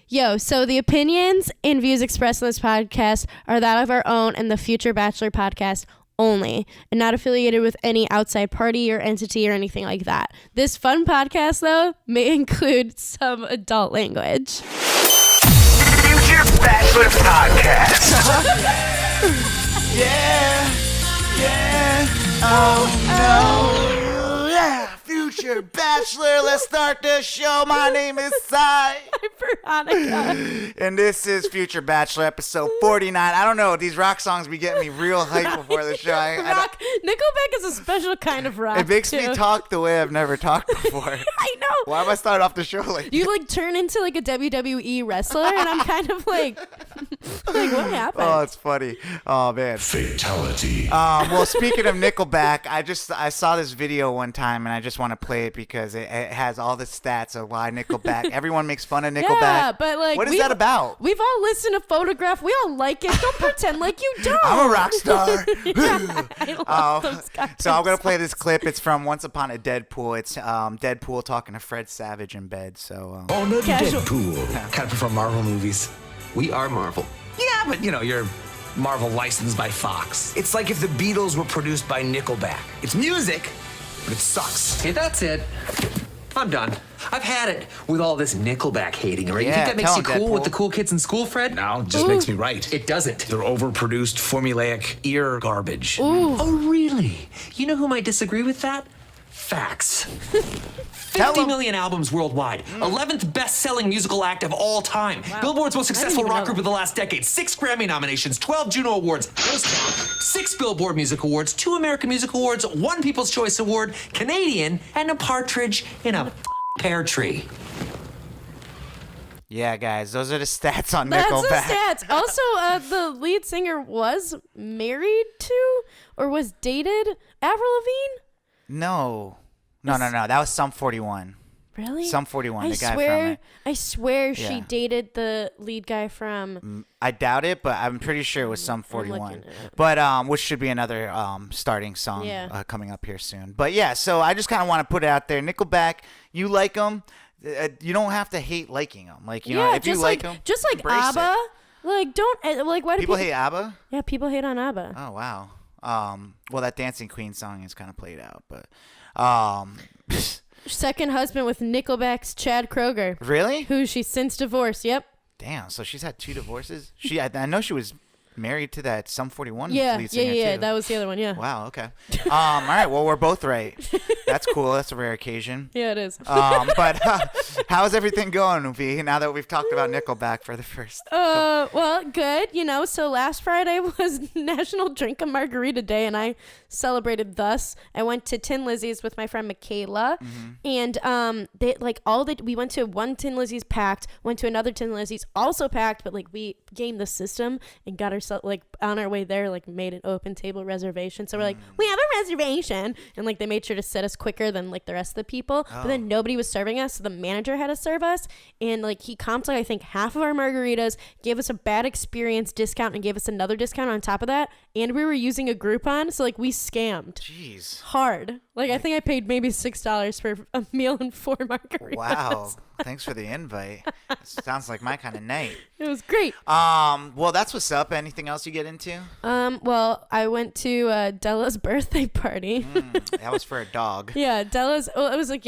Yo, so the opinions and views expressed in this podcast are that of our own and the Future Bachelor podcast only, and not affiliated with any outside party or entity or anything like that. This fun podcast, though, may include some adult language. Future Bachelor Podcast. Yeah. Oh no. Yeah. Future Bachelor. Let's start the show. My name is Sai. I'm Veronica. And this is Future Bachelor episode 49. I don't know. These rock songs be getting me real hyped before the show. Nickelback is a special kind of rock. It makes me talk the way I've never talked before. I know. Why am I starting off the show like you like turn into like a WWE wrestler, and I'm kind of like what happened? Oh, it's funny. Oh man. Fatality. Well, speaking of Nickleback, I saw this video one time, and I just want to play it because it has all the stats of why Nickleback. Everyone makes fun of Nickleback. Yeah, but like, what is that about? We've all listened to Photograph. We all like it. Don't pretend like you don't. I'm a rock star. I love those guys. So I'm gonna play this clip. It's from Once Upon a Deadpool. It's Deadpool talking to Fred Savage in bed. So On a Casual. Deadpool. Kind of prefer Marvel movies. We are Marvel. Yeah, but you're Marvel licensed by Fox. It's like if the Beatles were produced by Nickelback. It's music, but it sucks. Hey, that's it. I'm done. I've had it with all this Nickelback hating, right? Yeah, You think that makes tell you him, cool Deadpool. with the cool kids in school, Fred? No, it just makes me right. It doesn't. They're overproduced, formulaic ear garbage. Oh, really? You know who might disagree with that? Facts. Tell 50 him. million albums worldwide. 11th best-selling musical act of all time. Billboard's most successful even know rock group that. of the last decade. 6 Grammy nominations, 12 Juno Awards, 6 Billboard Music Awards, 2 American Music Awards, 1 People's Choice Award, Canadian, and a partridge in a pear tree. yeah, guys, those are the stats on That's Nickelback. the stats. Also, the lead singer was married to or was dated Avril Lavigne. No. That was Sum 41. Really? Sum 41, the guy from it. I swear she Yeah. dated the lead guy from. I doubt it, but I'm pretty sure it was Sum looking 41. it up. But which should be another starting song Yeah. coming up here soon. But yeah, so I just kind of want to put it out there. Nickelback, you like them. You don't have to hate liking them. Like, you know, if you just like them, just like embrace it. ABBA. Like, don't like why do People hate ABBA? Yeah, people hate on ABBA. Oh, wow. Well, that Dancing Queen song is kind of played out, but Second husband with Nickelback's Chad Kroeger, really? who she's since divorced. Yep. Damn, so she's had 2 divorces? I know she was married to that Sum 41 Yeah, lead singer yeah. too. That was the other one. Yeah. Wow, okay. All right, well, we're both right. That's cool. That's a rare occasion. Yeah, it is. But how's everything going, V, now that we've talked about Nickelback for the first... Well, good. So last Friday was National Drink a Margarita Day, and I celebrated thus. I went to Tin Lizzie's with my friend Michaela, and we went to one Tin Lizzie's packed, went to another Tin Lizzie's also packed, but like we gamed the system and got ourselves like on our way there, like made an open table reservation. So we're like, we have a reservation, and like they made sure to set us quicker than like the rest of the people. But then nobody was serving us, so the manager had to serve us, and like he comped like I think half of our margaritas, gave us a bad experience discount, and gave us another discount on top of that. And we were using a Groupon, so like we scammed Jeez. hard. Like I think I paid maybe $6 for a meal and 4 margaritas. Wow. Thanks for the invite. Sounds like my kind of night. It was great. Well, that's what's up. Anything else you get into? Well, I went to Della's birthday party. That was for a dog. Yeah, Della's. Well, it was like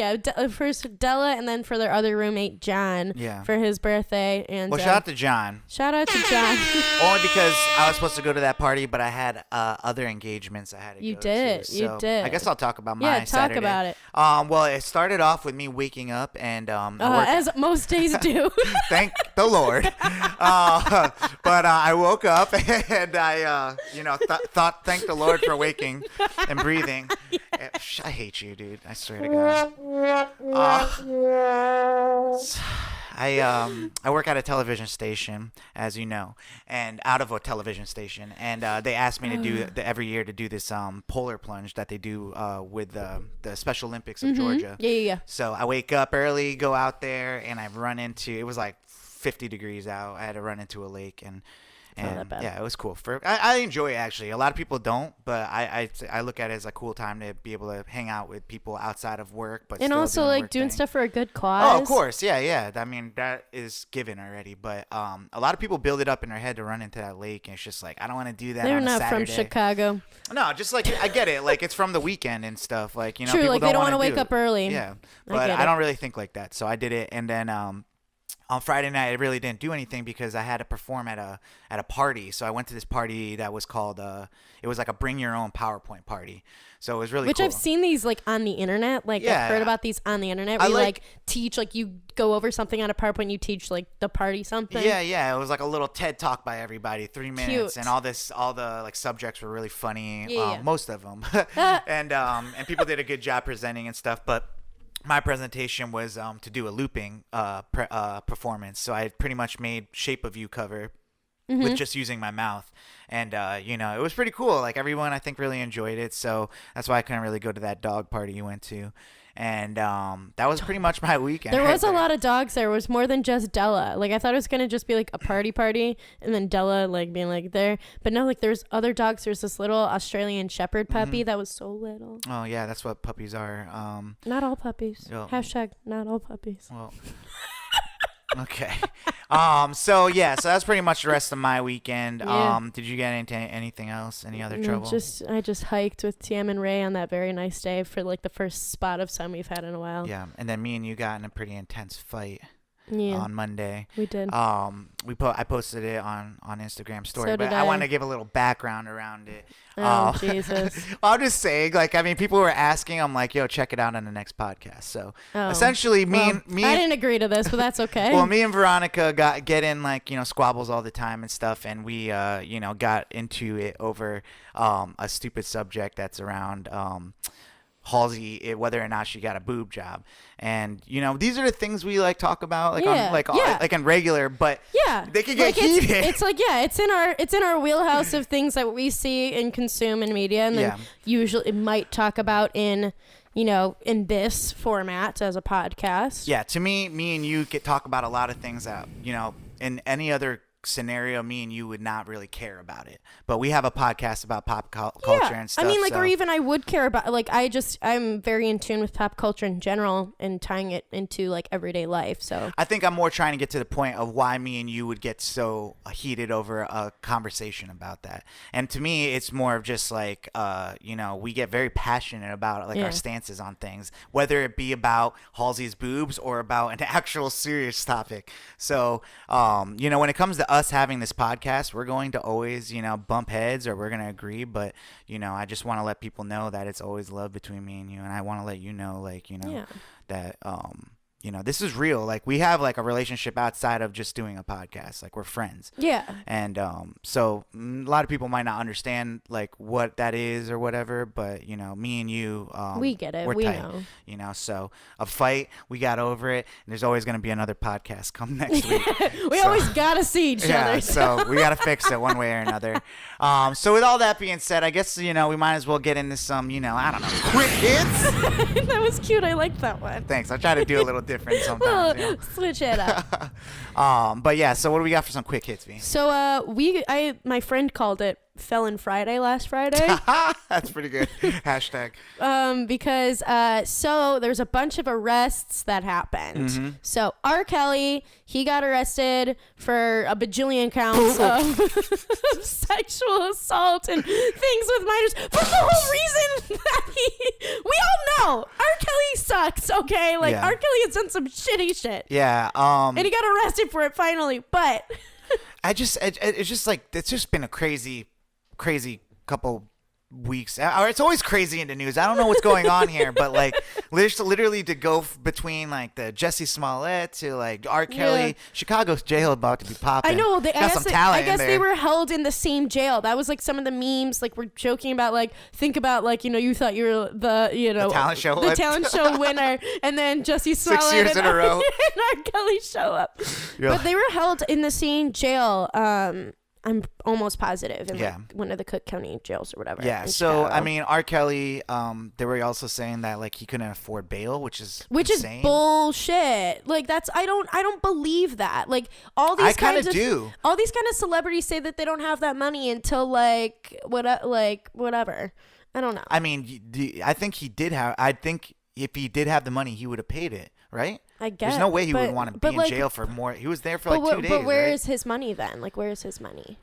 first Della, and then for their other roommate John. Yeah. For his birthday, and Well, shout out to John. shout out to John. Only because I was supposed to go to that party, but I had other engagements I had to You go did. to. You So did. I guess I'll talk about my Yeah, talk Saturday. about it. Well, it started off with me waking up and I worked- As most days do. thank the Lord. But I woke up and I, thank the Lord for waking and breathing. I hate you, dude. I swear to God. I work at a television station, as you know, and out of a television station, and they asked me to do every year to do this polar plunge that they do with the Special Olympics of Georgia. Yeah. So I wake up early, go out there, and I run into, it was like 50 degrees out. I had to run into a lake, and not that bad. Yeah, it was cool. I enjoy it actually. A lot of people don't, but I look at it as a cool time to be able to hang out with people outside of work, but and still also doing like work doing thing. stuff for a good cause. Oh, of course, yeah. I mean, that is given already. But a lot of people build it up in their head to run into that lake, and it's just like I don't want to do that. They're on a not Saturday. from Chicago. No, just like I get it. Like it's from the weekend and stuff. Like True, people like they don't want to wake up early. Yeah, I but get I it. don't really think like that. So I did it, and then on Friday night I really didn't do anything because I had to perform at a party. So I went to this party that was called it was like a bring your own PowerPoint party. So it was really Which cool. I've seen these like on the internet. Like Yeah. I've heard about these on the internet. I Where you like- teach, like you go over something on a PowerPoint. You teach like the party something. Yeah. It was like a little TED talk by everybody, 3 minutes, Cute. and all the like subjects were really funny. Yeah. Most of them, and people did a good job presenting and stuff. But my presentation was to do a looping performance. So I pretty much made Shape of You cover with just using my mouth, and it was pretty cool. Like everyone, I think, really enjoyed it. So that's why I couldn't really go to that dog party you went to. And that was pretty much my weekend. There was a lot of dogs there. It was more than just Della. Like I thought it was gonna just be like a party, and then Della like being like there. But no, like there's other dogs. There's this little Australian Shepherd puppy that was so little. Oh yeah, that's what puppies are. Not all puppies. Yo. Hashtag not all puppies. Well. Okay. So that's pretty much the rest of my weekend. Yeah. Did you get into anything else? Any other No, trouble? I just hiked with Tiam and Ray on that very nice day for like the first spot of sun we've had in a while. Yeah, and then me and you got in a pretty intense fight Yeah, on Monday. we did. I posted it on Instagram story, So but did I I. want to give a little background around it. Oh, Jesus. I'm just saying, like, I mean, people were asking. I'm like, yo, check it out on the next podcast. So Oh. essentially, I didn't agree to this, but that's okay. Well, me and Veronica get in like squabbles all the time and stuff, and we got into it over a stupid subject that's around Halsey, whether or not she got a boob job, and these are the things we like talk about like Yeah, on like yeah. like in regular, but yeah, they can get like heated. It's like it's in our wheelhouse of things that we see and consume in media, and then Yeah. usually it might talk about in in this format as a podcast. Yeah, to me and you could talk about a lot of things that in any other scenario, me and you would not really care about it, but we have a podcast about pop culture and stuff. I mean, like, so. or even I would care about, like, I'm very in tune with pop culture in general and tying it into like everyday life. So I think I'm more trying to get to the point of why me and you would get so heated over a conversation about that. And to me, it's more of just like, we get very passionate about like Yeah. our stances on things, whether it be about Halsey's boobs or about an actual serious topic. So, when it comes to us having this podcast, we're going to always, bump heads or we're going to agree. But, I just want to let people know that it's always love between me and you. And I want to let you know, like, Yeah. that, this is real. Like we have like a relationship outside of just doing a podcast. Like we're friends. yeah. And so a lot of people might not understand like what that is or whatever, but me and you, We get it. We're We tight, know. So a fight, we got over it, and there's always going to be another podcast come next week. We So- always gotta see each Yeah, other. so we got to fix it one way or another. So with all that being said, I guess, we might as well get into some, I don't know, quick hits. That was cute. I liked that one. Thanks. I try to do a little different sometimes. Switch it up. But yeah, so what do we got for some quick hits, V? So my friend called it Felon Friday last Friday. That's pretty good. Hashtag. Because so there's a bunch of arrests that happened. Mm-hmm. So R. Kelly, he got arrested for a bajillion counts of sexual assault and things with minors for the whole reason that we all know R. Kelly sucks, okay? Like Yeah. R. Kelly has done some shitty shit. Yeah. And he got arrested for it finally, but It's just like, it's just been a crazy couple weeks. Or it's always crazy in the news. I don't know what's going on here, but like literally to go between like the Jussie Smollett to like R. Kelly, Yeah. Chicago's jail about to be popping. I know. Got some talent I guess in they there. were held in the same jail. That was like some of the memes. Like we're joking about. Like think about like you thought you were the The talent show winner, and then Jussie Smollett 6 years and in a row. and R. Kelly show up. Yeah. But they were held in the same jail. I'm almost positive in Yeah. like one of the Cook County jails or whatever. Yeah. in So Chicago. I mean, R. Kelly. They were also saying that like he couldn't afford bail, which is insane. Bullshit. Like that's I don't believe that. Like all these I kind of kinds do. all these kind of celebrities say that they don't have that money until like whatever. I don't know. I mean, I think he did have. I think if he did have the money, he would have paid it, right? I guess. There's no way he would want to be in like, jail for more. He was there for like 2 days. But where right? is his money then? Like where is his money?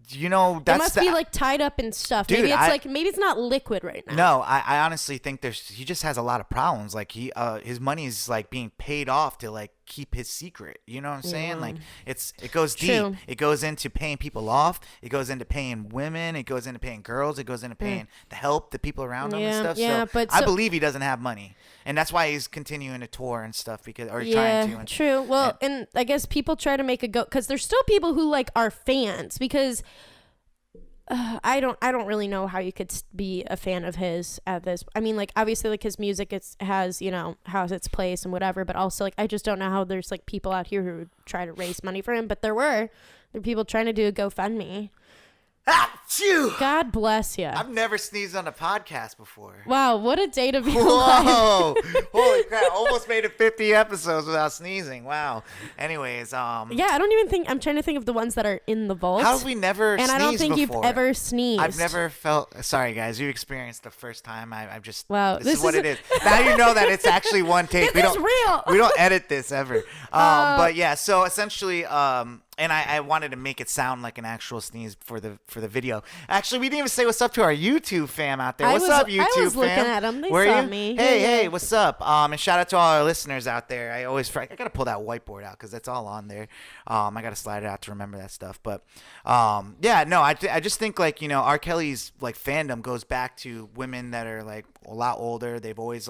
You know, It that's must be like tied up in stuff. Dude, maybe it's not liquid right now. No, I honestly think he just has a lot of problems. Like his money is like being paid off to like keep his secret. You know what I'm saying? Like it goes True. deep. It goes into paying people off. It goes into paying women. It goes into paying girls. It goes into paying the people around him and stuff. Yeah, so but I believe he doesn't have money, and that's why he's continuing to tour and stuff trying to. And, true. Well, and I guess people try to make a go because there's still people who like are fans because. I don't really know how you could be a fan of his at this. I mean, like obviously, like his music has its place and whatever. But also, like I just don't know how there's like people out here who would try to raise money for him. But there were people trying to do a GoFundMe. Phew! God bless you. I've never sneezed on a podcast before. Wow, what a day to be alive. Whoa! Holy crap! Almost made it 50 episodes without sneezing. Wow. Anyways, Yeah, I don't even think I'm trying to think of the ones that are in the vault. how have we never And sneezed I don't think before? you've ever sneezed. I've never felt. Sorry, guys. You experienced the first time. I've just. Wow, This is what it is. Now you know that it's actually one take. This is real. We don't edit this ever. But yeah. So essentially, and I wanted to make it sound like an actual sneeze for the video. Actually, we didn't even say what's up to our YouTube fam out there. What's up, YouTube I was fam? looking at them. They Were saw you? me. Hey, Yeah. what's up? And shout out to all our listeners out there. I gotta pull that whiteboard out because that's all on there. I gotta slide it out to remember that stuff. But yeah, no, I just think like R. Kelly's like fandom goes back to women that are like a lot older. They've always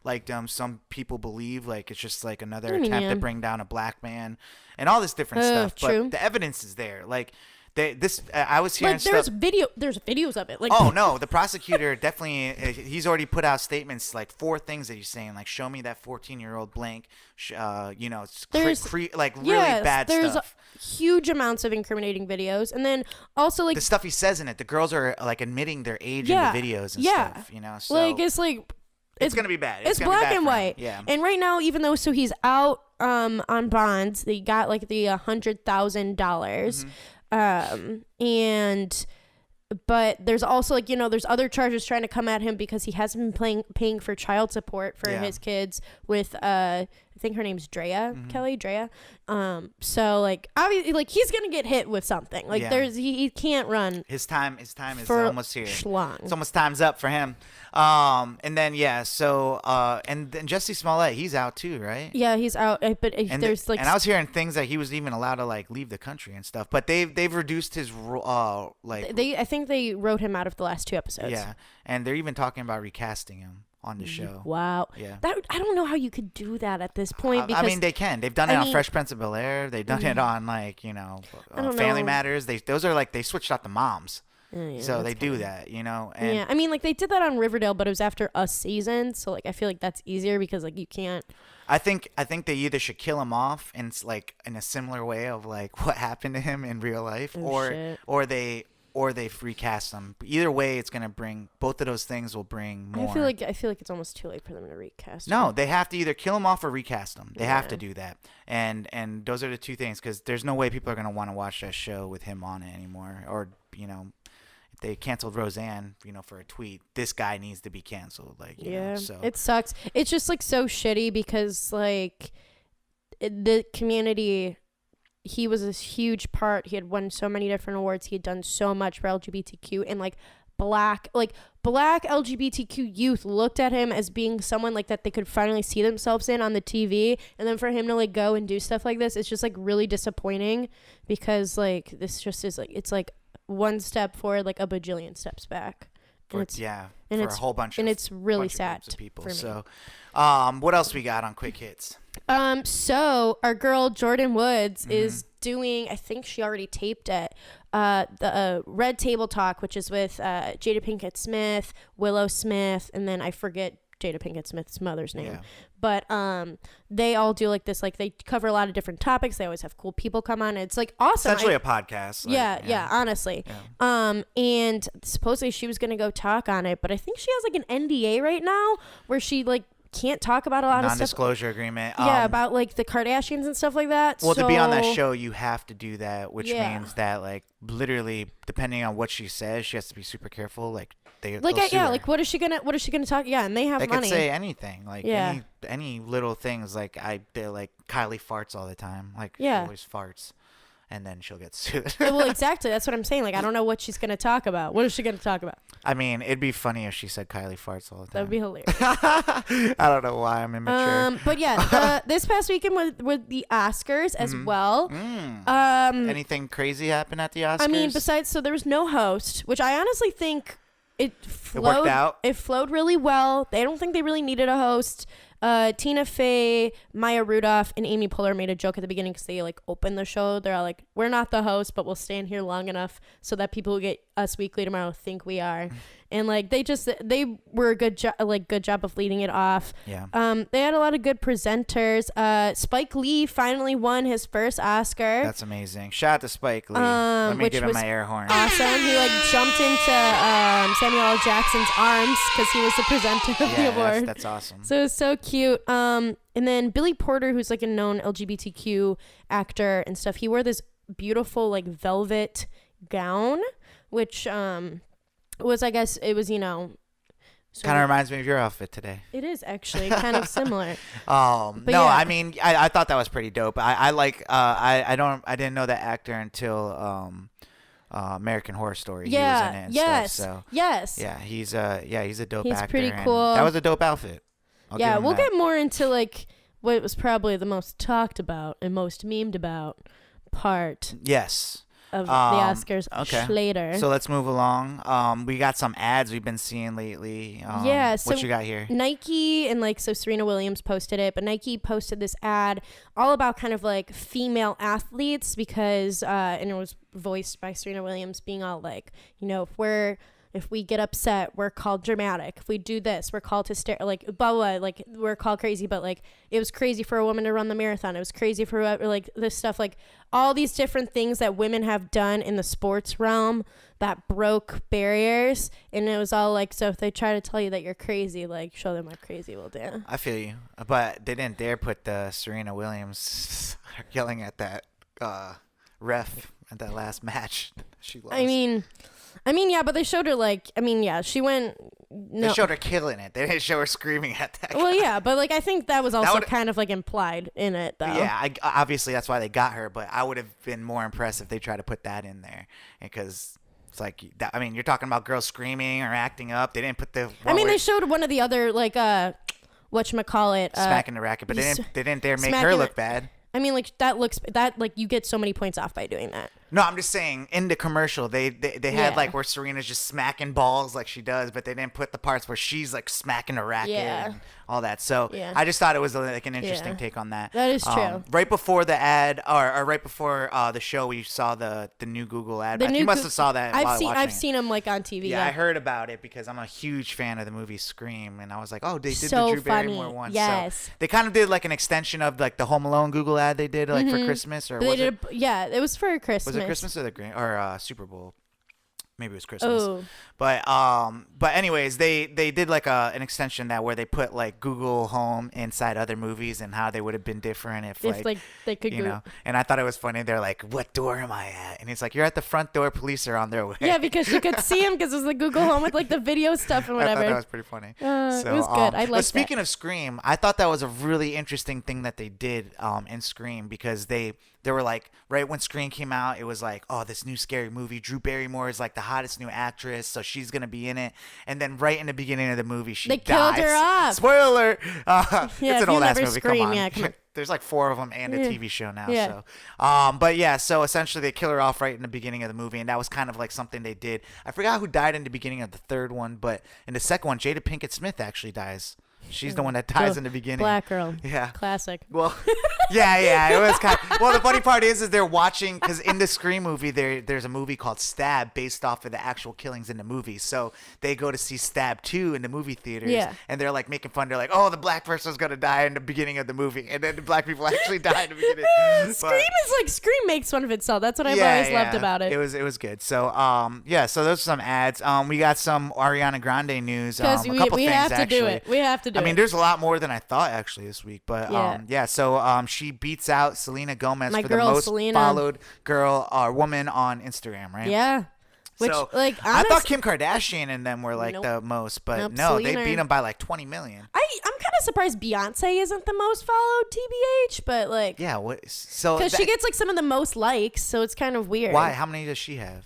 liked him. Some people believe like it's just like another attempt to bring down a black man and all this different stuff. True. But the evidence is there. Like I was hearing Like there's stuff. there's videos of it. Like Oh no, the prosecutor definitely. He's already put out statements like 4 things that he's saying. Like show me that 14-year-old blank. It's There's- like really yes, bad there's stuff. huge amounts of incriminating videos, and then also like The stuff he says in it. The girls are like admitting their age in the videos and stuff. So like it's like it's gonna be bad. It's gonna be black bad and for him. white. Yeah. And right now, even though he's out on bonds, they got like the $100,000. But there's also like there's other charges trying to come at him because he hasn't been paying for child support for his kids with I think her name's Drea Kelly Drea. So like obviously like he's gonna get hit with something. Like he can't run. His time is for almost here. schlong. It's almost time's up for him. And then and then Jussie Smollett, he's out too, right? Yeah, he's out. But there's like and I was hearing things that he was even allowed to like leave the country and stuff. But they've reduced his I think they wrote him out of the last 2 episodes. Yeah, and they're even talking about recasting him on the show. Wow. Yeah. I don't know how you could do that at this point. Because I mean, they can. They've done it on Fresh Prince of Bel-Air. They've done it on Family Matters. Those are like they switched out the moms. So they do that, And yeah, I mean, like they did that on Riverdale, but it was after a season, so like I feel like that's easier because like you can't. I think they either should kill him off in like in a similar way of like what happened to him in real life, or they recast him. Either way, it's gonna bring both of those things will bring more. I feel like it's almost too late for them to recast. No, him. they have to either kill him off or recast him. They have to do that, and those are the 2 things because there's no way people are gonna want to watch that show with him on it anymore, or if they canceled Roseanne, for a tweet, this guy needs to be canceled. So it sucks. It's just like so shitty because like the community. He was a huge part. He had won so many different awards. He had done so much for LGBTQ and like black LGBTQ youth looked at him as being someone like that they could finally see themselves in on the TV. And then for him to like go and do stuff like this, it's just like really disappointing because like this just is like it's like one step forward, like a bajillion steps back. For a whole bunch of it's really bunch of sad groups of people. for me. So, what else we got on Quick Hits? So our girl Jordan Woods is doing, I think she already taped it, the Red Table Talk, which is with Jada Pinkett Smith, Willow Smith, and then I forget Jada Pinkett Smith's mother's name. Yeah. But they all do like this, like they cover a lot of different topics. They always have cool people come on. It's like awesome. Essentially a podcast. Like, yeah, honestly. Yeah. And supposedly she was gonna go talk on it, but I think she has like an NDA right now where she like can't talk about a lot of stuff. Non-disclosure agreement. Yeah, about like the Kardashians and stuff like that. Well, so, to be on that show, you have to do that, which Yeah. means that like literally, depending on what she says, she has to be super careful. Like they'll sue yeah, her. like what is she gonna talk? Yeah, and they have They money. could say anything, like Yeah. any little things. Like they're like Kylie farts all the time. Like Yeah. she always farts, and then she'll get sued. Well, exactly. That's what I'm saying. Like, I don't know what she's gonna talk about. What is she gonna talk about? I mean, it'd be funny if she said Kylie farts all the That time. would be hilarious. I don't know why I'm immature. But yeah, this past weekend with the Oscars as well. Anything crazy happen at the Oscars? I mean, so there was no host, which I honestly think it flowed. worked out? It flowed really well. They don't think they really needed a host. Tina Fey, Maya Rudolph, and Amy Poehler made a joke at the beginning because they like opened the show. They're all like, "We're not the host, but we'll stand here long enough so that people who get Us Weekly tomorrow think we are." And like they were a good job of leading it off. Yeah. They had a lot of good presenters. Spike Lee finally won his first Oscar. That's amazing. Shout out to Spike Lee. Let me which give him was my air horn. Awesome. He like jumped into Samuel L. Jackson's arms because he was the presenter of the award. That's awesome. So it was so cute. And then Billy Porter, who's like a known LGBTQ actor and stuff, he wore this beautiful like velvet gown, which was, I guess it was, so Kind of reminds me of your outfit today. it is actually kind of similar. No, yeah. I mean, I thought that was pretty dope. I didn't know that actor until American Horror Story. Yeah. He was in it and Yes. stuff, so Yes. yeah, he's a dope He's actor. pretty and cool. That was a dope outfit. I'll give Yeah, him we'll that. get more into like what was probably the most talked about and most memed about part Yes. of the Oscars Okay. later. So let's move along. We got some ads we've been seeing lately. Yeah, what so you got here? Nike and so Serena Williams posted it, but Nike posted this ad all about kind of like female athletes because and it was voiced by Serena Williams being all like, if we get upset, we're called dramatic. If we do this, we're called hysterical. Like blah, blah, like we're called crazy. But like it was crazy for a woman to run the marathon. It was crazy for like this stuff. Like all these different things that women have done in the sports realm that broke barriers. And it was all like, so if they try to tell you that you're crazy, like show them how crazy we'll do. I feel you, but they didn't dare put the Serena Williams yelling at that ref at that last match. She lost. I mean, yeah, but they showed her she went. No. They showed her killing it. They didn't show her screaming at that guy. Well, yeah, but like I think that was also would've- kind of like implied in it, though. Yeah, obviously that's why they got her, but I would have been more impressed if they tried to put that in there, because it's like that. I mean, you're talking about girls screaming or acting up. They didn't put the. They showed one of the other whatchamacallit, smacking the racket, but they didn't dare make her smacking look the- bad. I mean, you get so many points off by doing that. No, I'm just saying in the commercial they had Yeah. like where Serena's just smacking balls like she does, but they didn't put the parts where she's like smacking a racket Yeah. and all that. So Yeah. I just thought it was like an interesting Yeah. take on that. That is true. Right before the ad or right before the show, we saw the new Google ad. You must have saw that. I've seen them like on TV. Yeah, I heard about it because I'm a huge fan of the movie Scream, and I was like, oh, they did So the Drew funny. Barrymore one. Yes. So they kind of did like an extension of like the Home Alone Google ad they did like for Christmas, or They was it? it was for Christmas. Was it Christmas or Super Bowl? Maybe it was Christmas. Oh. But anyways, they did like an extension that where they put like Google Home inside other movies and how they would have been different if they could And I thought it was funny. They're like, "What door am I at?" And it's like, "You're at the front door. Police are on their way." Yeah, because you could see him because it was the Google Home with like the video stuff and whatever. I thought that was pretty funny. It was good. I liked But speaking that. of Scream, I thought that was a really interesting thing that they did in Scream, because they were like, right when Scream came out, it was like, oh, this new scary movie. Drew Barrymore is like the hottest new actress, so she's gonna be in it. And then right in the beginning of the movie, she dies. killed her off. Spoiler! Yeah, It's if an you old ass never movie. Scream, come on. yeah, come on. There's like 4 of them and a TV show now. Yeah. So, but yeah, so essentially they kill her off right in the beginning of the movie, and that was kind of like something they did. I forgot who died in the beginning of the third one, but in the second one, Jada Pinkett Smith actually dies. She's the one that dies in the beginning. Black girl. Yeah. Classic. Well, yeah, it was kind of, well, the funny part is they're watching, because in the Scream movie, there's a movie called Stab based off of the actual killings in the movie. So they go to see Stab 2 in the movie theaters, and they're like making fun. They're like, oh, the black person's going to die in the beginning of the movie. And then the black people actually die in the beginning. Scream makes fun of itself. That's what I've always loved about it. It was good. So, so those are some ads. We got some Ariana Grande news. Because a couple we things, have to actually. do it. We have to do it. I mean, there's a lot more than I thought actually this week, but so she beats out Selena Gomez for the most followed woman on Instagram, right? Yeah. Which, so, like, I thought Kim Kardashian and them were like the most, but no, Selena, they beat them by like 20 million. I'm kind of surprised Beyonce isn't the most followed, TBH, but like, yeah, so because she gets like some of the most likes, so it's kind of weird. Why? How many does she have?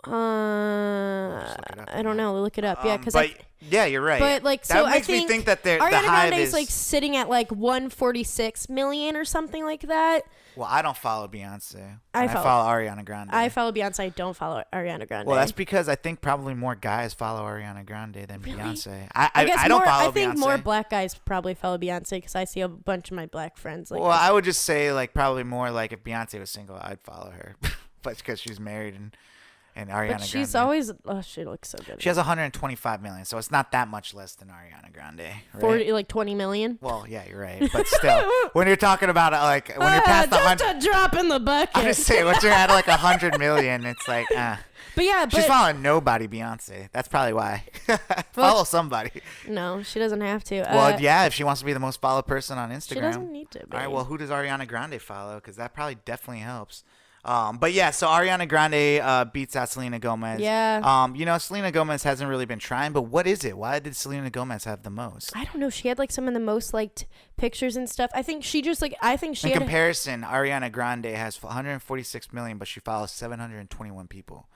I don't know. Look it up. Yeah, because yeah, you're right. But like, that so makes I me think that Ariana the hive Grande is like sitting at like 146 million or something like that. Well, I don't follow Beyonce. I follow Ariana Grande. I follow Beyonce. I don't follow Ariana Grande. Well, that's because I think probably more guys follow Ariana Grande than Beyonce. I don't follow Beyonce. I think more black guys probably follow Beyonce because I see a bunch of my black friends. Like, well, I would just say like probably more like if Beyonce was single, I'd follow her, but because she's married and Ariana but she's Grande. always she looks so good. She has 125 million, so it's not that much less than Ariana Grande. Right? 40, like 20 million. Well, yeah, you're right, but still, when you're talking about like when you're past just a drop in the bucket. I'm just saying, once you're at like 100 million, it's like, But yeah, she's following nobody, Beyonce. That's probably why. Follow somebody. No, she doesn't have to. Well, yeah, if she wants to be the most followed person on Instagram. She doesn't need to be. All right, well, who does Ariana Grande follow? Because that probably definitely helps. But yeah, so Ariana Grande beats out Selena Gomez. Yeah. Selena Gomez hasn't really been trying, but what is it? Why did Selena Gomez have the most? I don't know. She had like some of the most liked pictures and stuff. I think she just like in comparison, Ariana Grande has 146 million, but she follows 721 people.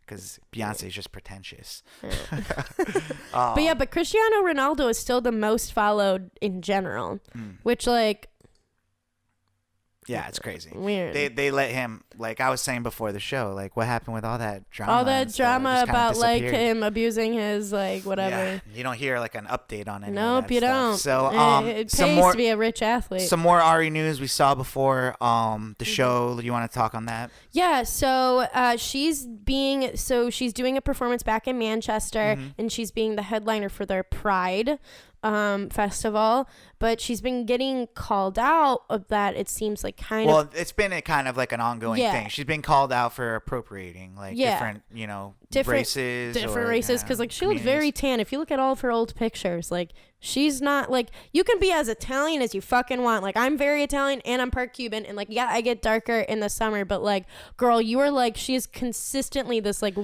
Because Beyonce is just pretentious. But Cristiano Ronaldo is still the most followed in general, which like. Yeah, it's crazy. Weird. They let him, like I was saying before the show, like what happened with all that drama? All that drama about like him abusing his like whatever. Yeah, you don't hear like an update on it. Nope, you don't. So it pays to be a rich athlete. Some more Ari news we saw before the show. You want to talk on that? Yeah. So she's doing a performance back in Manchester, and she's being the headliner for their Pride festival, but she's been getting called out of that. It seems like it's been a kind of like an ongoing thing. She's been called out for appropriating like different races because like she looks very tan. If you look at all of her old pictures, like she's not like, you can be as Italian as you fucking want. Like I'm very Italian and I'm part Cuban, and like I get darker in the summer, but like girl, you are like, she is consistently this like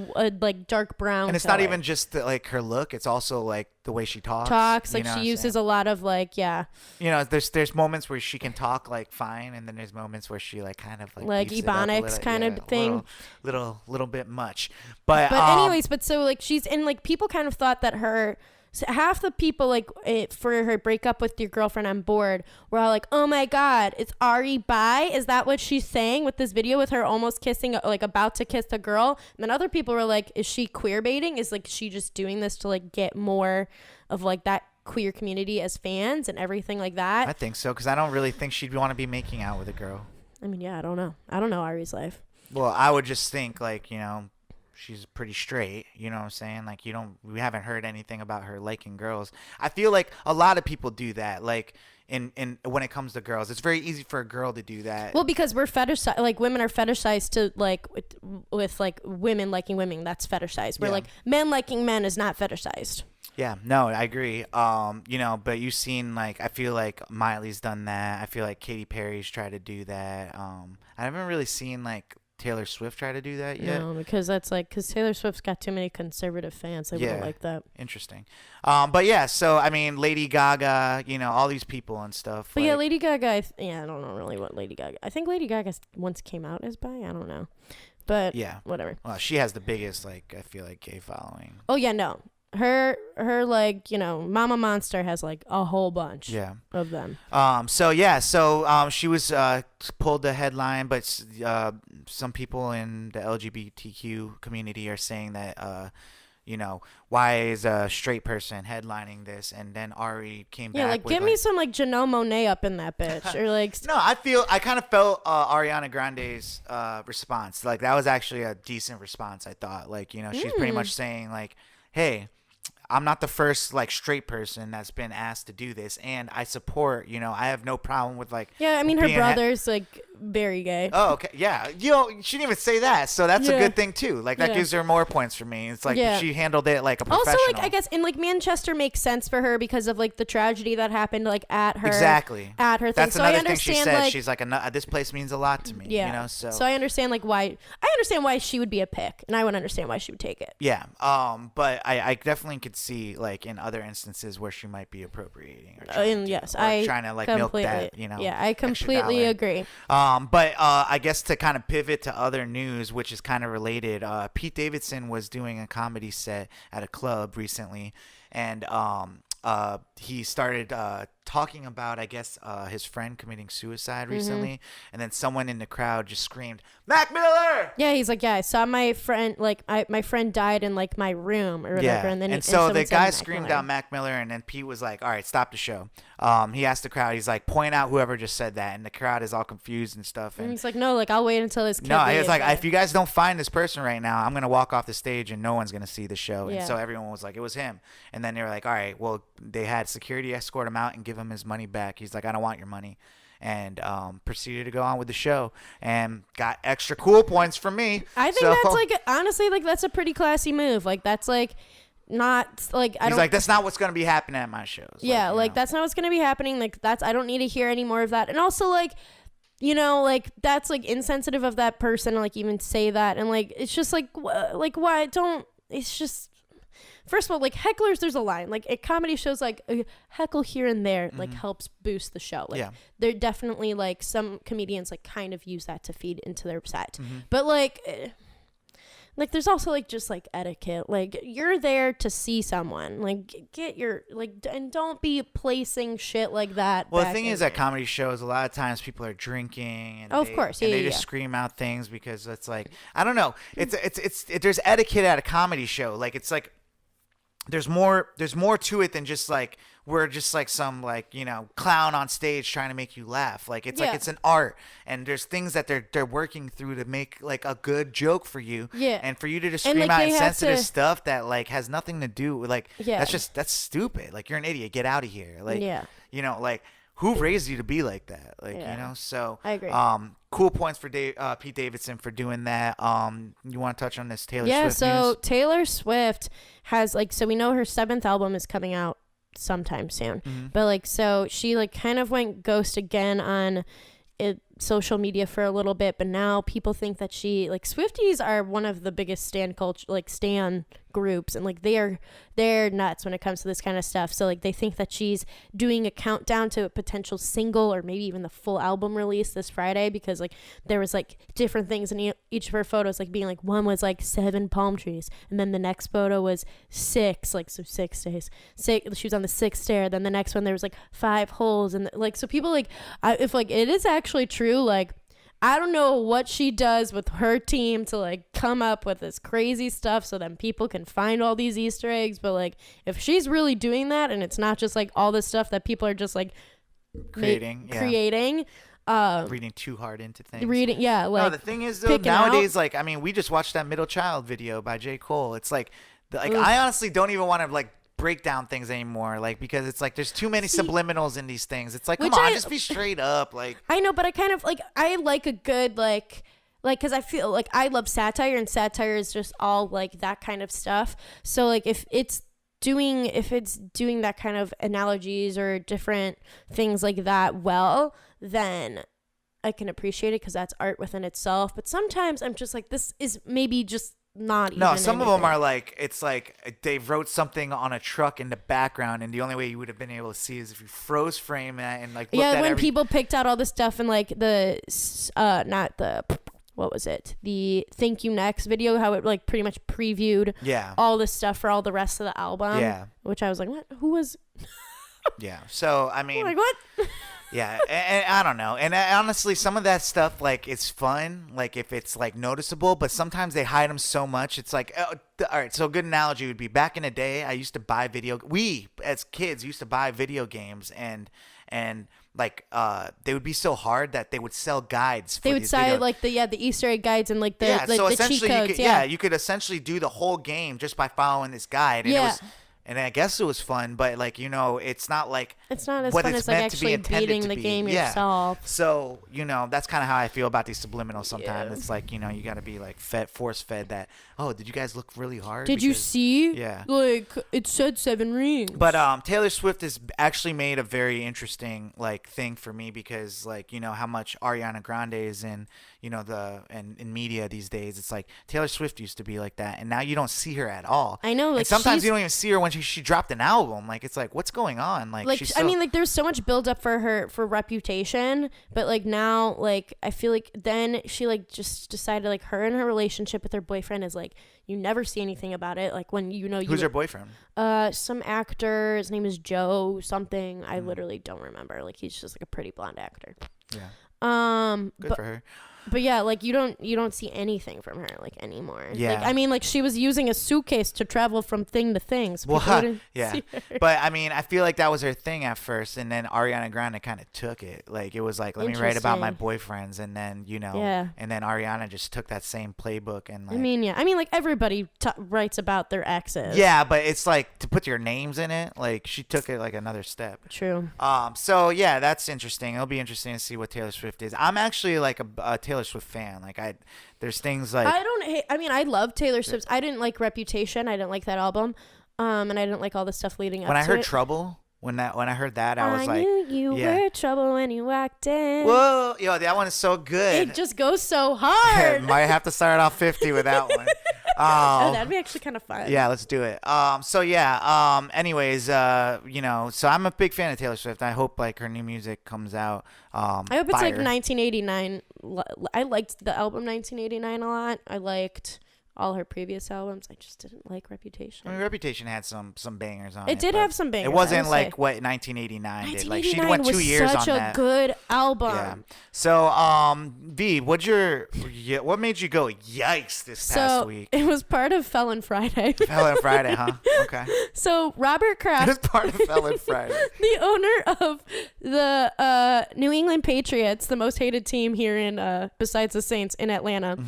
dark brown and it's color. Not even just like her look, it's also like the way she talks like she uses a lot of like there's moments where she can talk like fine, and then there's moments where she like kind of like ebonics kind of thing, little bit much, but anyways, but so like she's in like, people kind of thought that half the people like for her breakup with your girlfriend on board were all like, oh my god, it's Ari bi? Is that what she's saying with this video with her almost kissing, like about to kiss the girl? And then other people were like, is she queer baiting? Is like she just doing this to like get more of like that queer community as fans and everything like that? I think so, because I don't really think she'd want to be making out with a girl. I mean, yeah, I don't know Ari's life. Well, I would just think like, she's pretty straight, you know what I'm saying? Like we haven't heard anything about her liking girls. I feel like a lot of people do that. Like in when it comes to girls, it's very easy for a girl to do that. Well, because we're fetishized, like women are fetishized to like with like women liking women. That's fetishized. Where like men liking men is not fetishized. Yeah, no, I agree. But you've seen like, I feel like Miley's done that. I feel like Katy Perry's tried to do that. I haven't really seen like Taylor Swift try to do that yet. No, because Taylor Swift's got too many conservative fans. They wouldn't like that. Interesting. But yeah, so I mean, Lady Gaga, all these people and stuff. But Lady Gaga, I don't know really what Lady Gaga. I think Lady Gaga once came out as bi. I don't know, but whatever. Well, she has the biggest like, I feel like, gay following. Oh yeah, no. Her like, Mama Monster has like a whole bunch of them. So she was pulled the headline, but some people in the LGBTQ community are saying that why is a straight person headlining this? And then Ari came back. Yeah, like give me some like Janelle Monáe up in that bitch, or like. No, I kind of felt Ariana Grande's response. Like that was actually a decent response. I thought, like she's pretty much saying like, hey, I'm not the first like straight person that's been asked to do this, and I support. I have no problem with like. Yeah, I mean her brother's like very gay. Oh, okay, yeah. She didn't even say that, so that's a good thing too. Like that gives her more points for me. It's like she handled it like a professional. Also, like I guess in like Manchester makes sense for her because of like the tragedy that happened like at her at her thing. That's so another I understand, thing she said. like, she's like, this place means a lot to me. Yeah. So I understand like why she would be a pick, and I would understand why she would take it. Yeah. But I definitely could see like in other instances where she might be appropriating or trying to like milk that. Yeah, I completely agree. But I guess to kind of pivot to other news, which is kind of related, Pete Davidson was doing a comedy set at a club recently, and he started talking about, I guess, his friend committing suicide recently, and then someone in the crowd just screamed, "Mac Miller!" Yeah, he's like, yeah, I saw my friend, like, my friend died in like my room or whatever, Yeah. and then so the guy Mac screamed Miller. out Mac Miller, and then Pete was like, "All right, stop the show." He asked the crowd, he's like, "Point out whoever just said that," and the crowd is all confused and stuff. And he's like, "No, like I'll wait until this kid." No, he was leaves, like, but- "If you guys don't find this person right now, I'm gonna walk off the stage and no one's gonna see the show." And Yeah. so everyone was like, "It was him." And then they were like, "All right, well," they had security escort him out and give him his money back. He's like, "I don't want your money," and proceeded to go on with the show and got extra cool points from me. I think that's like honestly like that's a pretty classy move. Like that's like not like He's like, "That's not what's gonna be happening at my shows." Yeah, like that's not what's gonna be happening. Like I don't need to hear any more of that. And also like, like that's like insensitive of that person to like even say that. And like it's just like why don't? It's just. First of all, like hecklers, there's a line. Like at comedy shows, like a heckle here and there, like helps boost the show. Like they're definitely like some comedians like kind of use that to feed into their set. But like there's also like just like etiquette. Like you're there to see someone. Like get your and don't be placing shit like that. Well, the thing is at comedy shows, a lot of times people are drinking, and of course, they just scream out things because it's like I don't know. It's there's etiquette at a comedy show. Like it's like. There's more to it than just like we're just like some like clown on stage trying to make you laugh. Like it's like it's an art, and there's things that they're working through to make like a good joke for you. Yeah. And for you to just scream out insensitive stuff that like has nothing to do with like that's stupid. Like you're an idiot. Get out of here. Like like who raised you to be like that? Like so I agree. Cool points for Pete Davidson for doing that. You want to touch on this Taylor Swift so news? Taylor Swift has so we know her 7th album is coming out sometime soon. But like so she like kind of went ghost again on social media for a little bit, but now people think that she like Swifties are one of the biggest stan groups, and like they're nuts when it comes to this kind of stuff. So like they think that she's doing a countdown to a potential single or maybe even the full album release this Friday, because like there was like different things in each of her photos, like being like one was like 7 palm trees, and then the next photo was 6, like so 6 days, she was on the 6th stair, then the next one there was like 5 holes, and like so people like if like it is actually true, like I don't know what she does with her team to like come up with this crazy stuff so then people can find all these Easter eggs. But like if she's really doing that and it's not just like all this stuff that people are just like creating, reading too hard into things. Like no, the thing is though, nowadays, like I mean, we just watched that Middle Child video by J. Cole. It's like I honestly don't even want to like break down things anymore, like because it's like there's too many subliminals in these things. It's like come on, just be straight up. Like I know, but I kind of like I like a good like because I feel like I love satire, and satire is just all like that kind of stuff. So like if it's doing that kind of analogies or different things like that, well, then I can appreciate it because that's art within itself. But sometimes I'm just like, this is maybe just not even some of them are like it's like they wrote something on a truck in the background, and the only way you would have been able to see is if you froze frame it and like looked at when people picked out all the stuff and like the not the what was it, the Thank You Next video, how it like pretty much previewed all this stuff for all the rest of the album, which I was like, what, who was so I mean like what Yeah, and I don't know. And honestly, some of that stuff, like, it's fun, like, if it's, like, noticeable, but sometimes they hide them so much. It's like, all right, so a good analogy would be back in the day, I used to buy we, as kids, used to buy video games, and like, they would be so hard that they would sell guides for They would these sell, videos. like, the Easter egg guides and, like, the, Yeah, like, so the cheat essentially, codes. you could essentially do the whole game just by following this guide. And Yeah. and I guess it was fun, but, like, you know, it's not like It's not as what fun it's as, like, meant to be actually intended beating to the be. game Yeah. yourself. So, you know, that's kind of how I feel about these subliminals sometimes. Yeah. It's like, you know, you got to be, like, force fed that, oh, did you guys look really hard? Did you Because- see? Yeah. Like, it said 7 rings. But Taylor Swift has actually made a very interesting, like, thing for me because, like, you know how much Ariana Grande is in, you know, in media these days. It's like Taylor Swift used to be like that, and now you don't see her at all. I know, like, and sometimes she's- you don't even see her when she dropped an album. Like, it's like, what's going on? Like she's I mean, like, there's so much build up for her for Reputation, but, like, now, like, I feel like then she, like, just decided, like, her and her relationship with her boyfriend is, like, you never see anything about it. Like, when you know who's her boyfriend? some actor, his name is Joe something. I literally don't remember. Like, he's just, like, a pretty blonde actor. Yeah. Good for her. But yeah, like, you don't see anything from her, like, anymore. Yeah. Like, I mean, like, she was using a suitcase to travel from thing to thing. So Well, people didn't yeah, see her. but I mean, I feel like that was her thing at first, and then Ariana Grande kind of took it. Like, it was like, let me write about my boyfriends, and then, you know, Yeah. and then Ariana just took that same playbook and, like, I mean, like, everybody writes about their exes. yeah, but it's like to put your names in it. Like, she took it like another step. True. So yeah, that's interesting. It'll be interesting to see what Taylor Swift is. I'm actually like a Taylor Swift fan. Like, there's things like I don't hate. I mean, I love Taylor Swift. I didn't like Reputation. I didn't like that album. And I didn't like all the stuff leading up to it. when I heard Trouble. When I heard that, I was like, knew you yeah. were trouble when you walked in. Whoa, yo, that one is so good. It just goes so hard. Might have to start off 50 with that one. Oh, that'd be actually kind of fun. Yeah, let's do it. So yeah. Anyways, you know, so I'm a big fan of Taylor Swift. I hope, like, her new music comes out. I hope it's like fire. 1989. I liked the album 1989 a lot. I liked all her previous albums. I just didn't like Reputation. I mean, Reputation had some bangers on it. It did but have some bangers. It I wasn't will like say. what 1989 did. Like, she 1989 went 2 was years such on a that. good album. Yeah. So, V, what made you go yikes this past week? It was part of Felon Friday. Felon Friday, huh? Okay. So Robert It was Kraft, part of Felon Friday. the owner of the New England Patriots, the most hated team here in besides the Saints in Atlanta.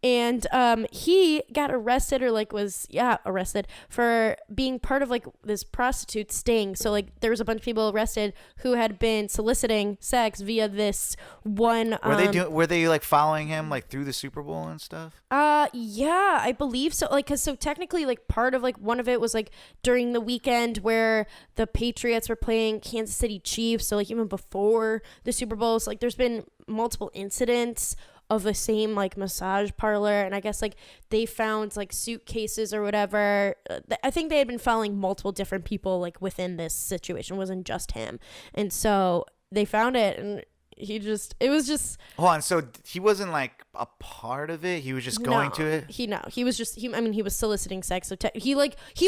And he got arrested arrested for being part of, like, this prostitute sting. So, like, there was a bunch of people arrested who had been soliciting sex via this one. Were they like following him, like, through the Super Bowl and stuff? Yeah, I believe so. Like, 'cause so technically, like, part of, like, one of it was, like, during the weekend where the Patriots were playing Kansas City Chiefs. So, like, even before the Super Bowl, so, like, there's been multiple incidents of the same, like, massage parlor, and I guess, like, they found, like, suitcases or whatever. I think they had been following multiple different people, like, within this situation. It wasn't just him, and so they found it, and it was just Hold on, so he wasn't like a part of it? He was just going to it? He was just he was soliciting sex. So he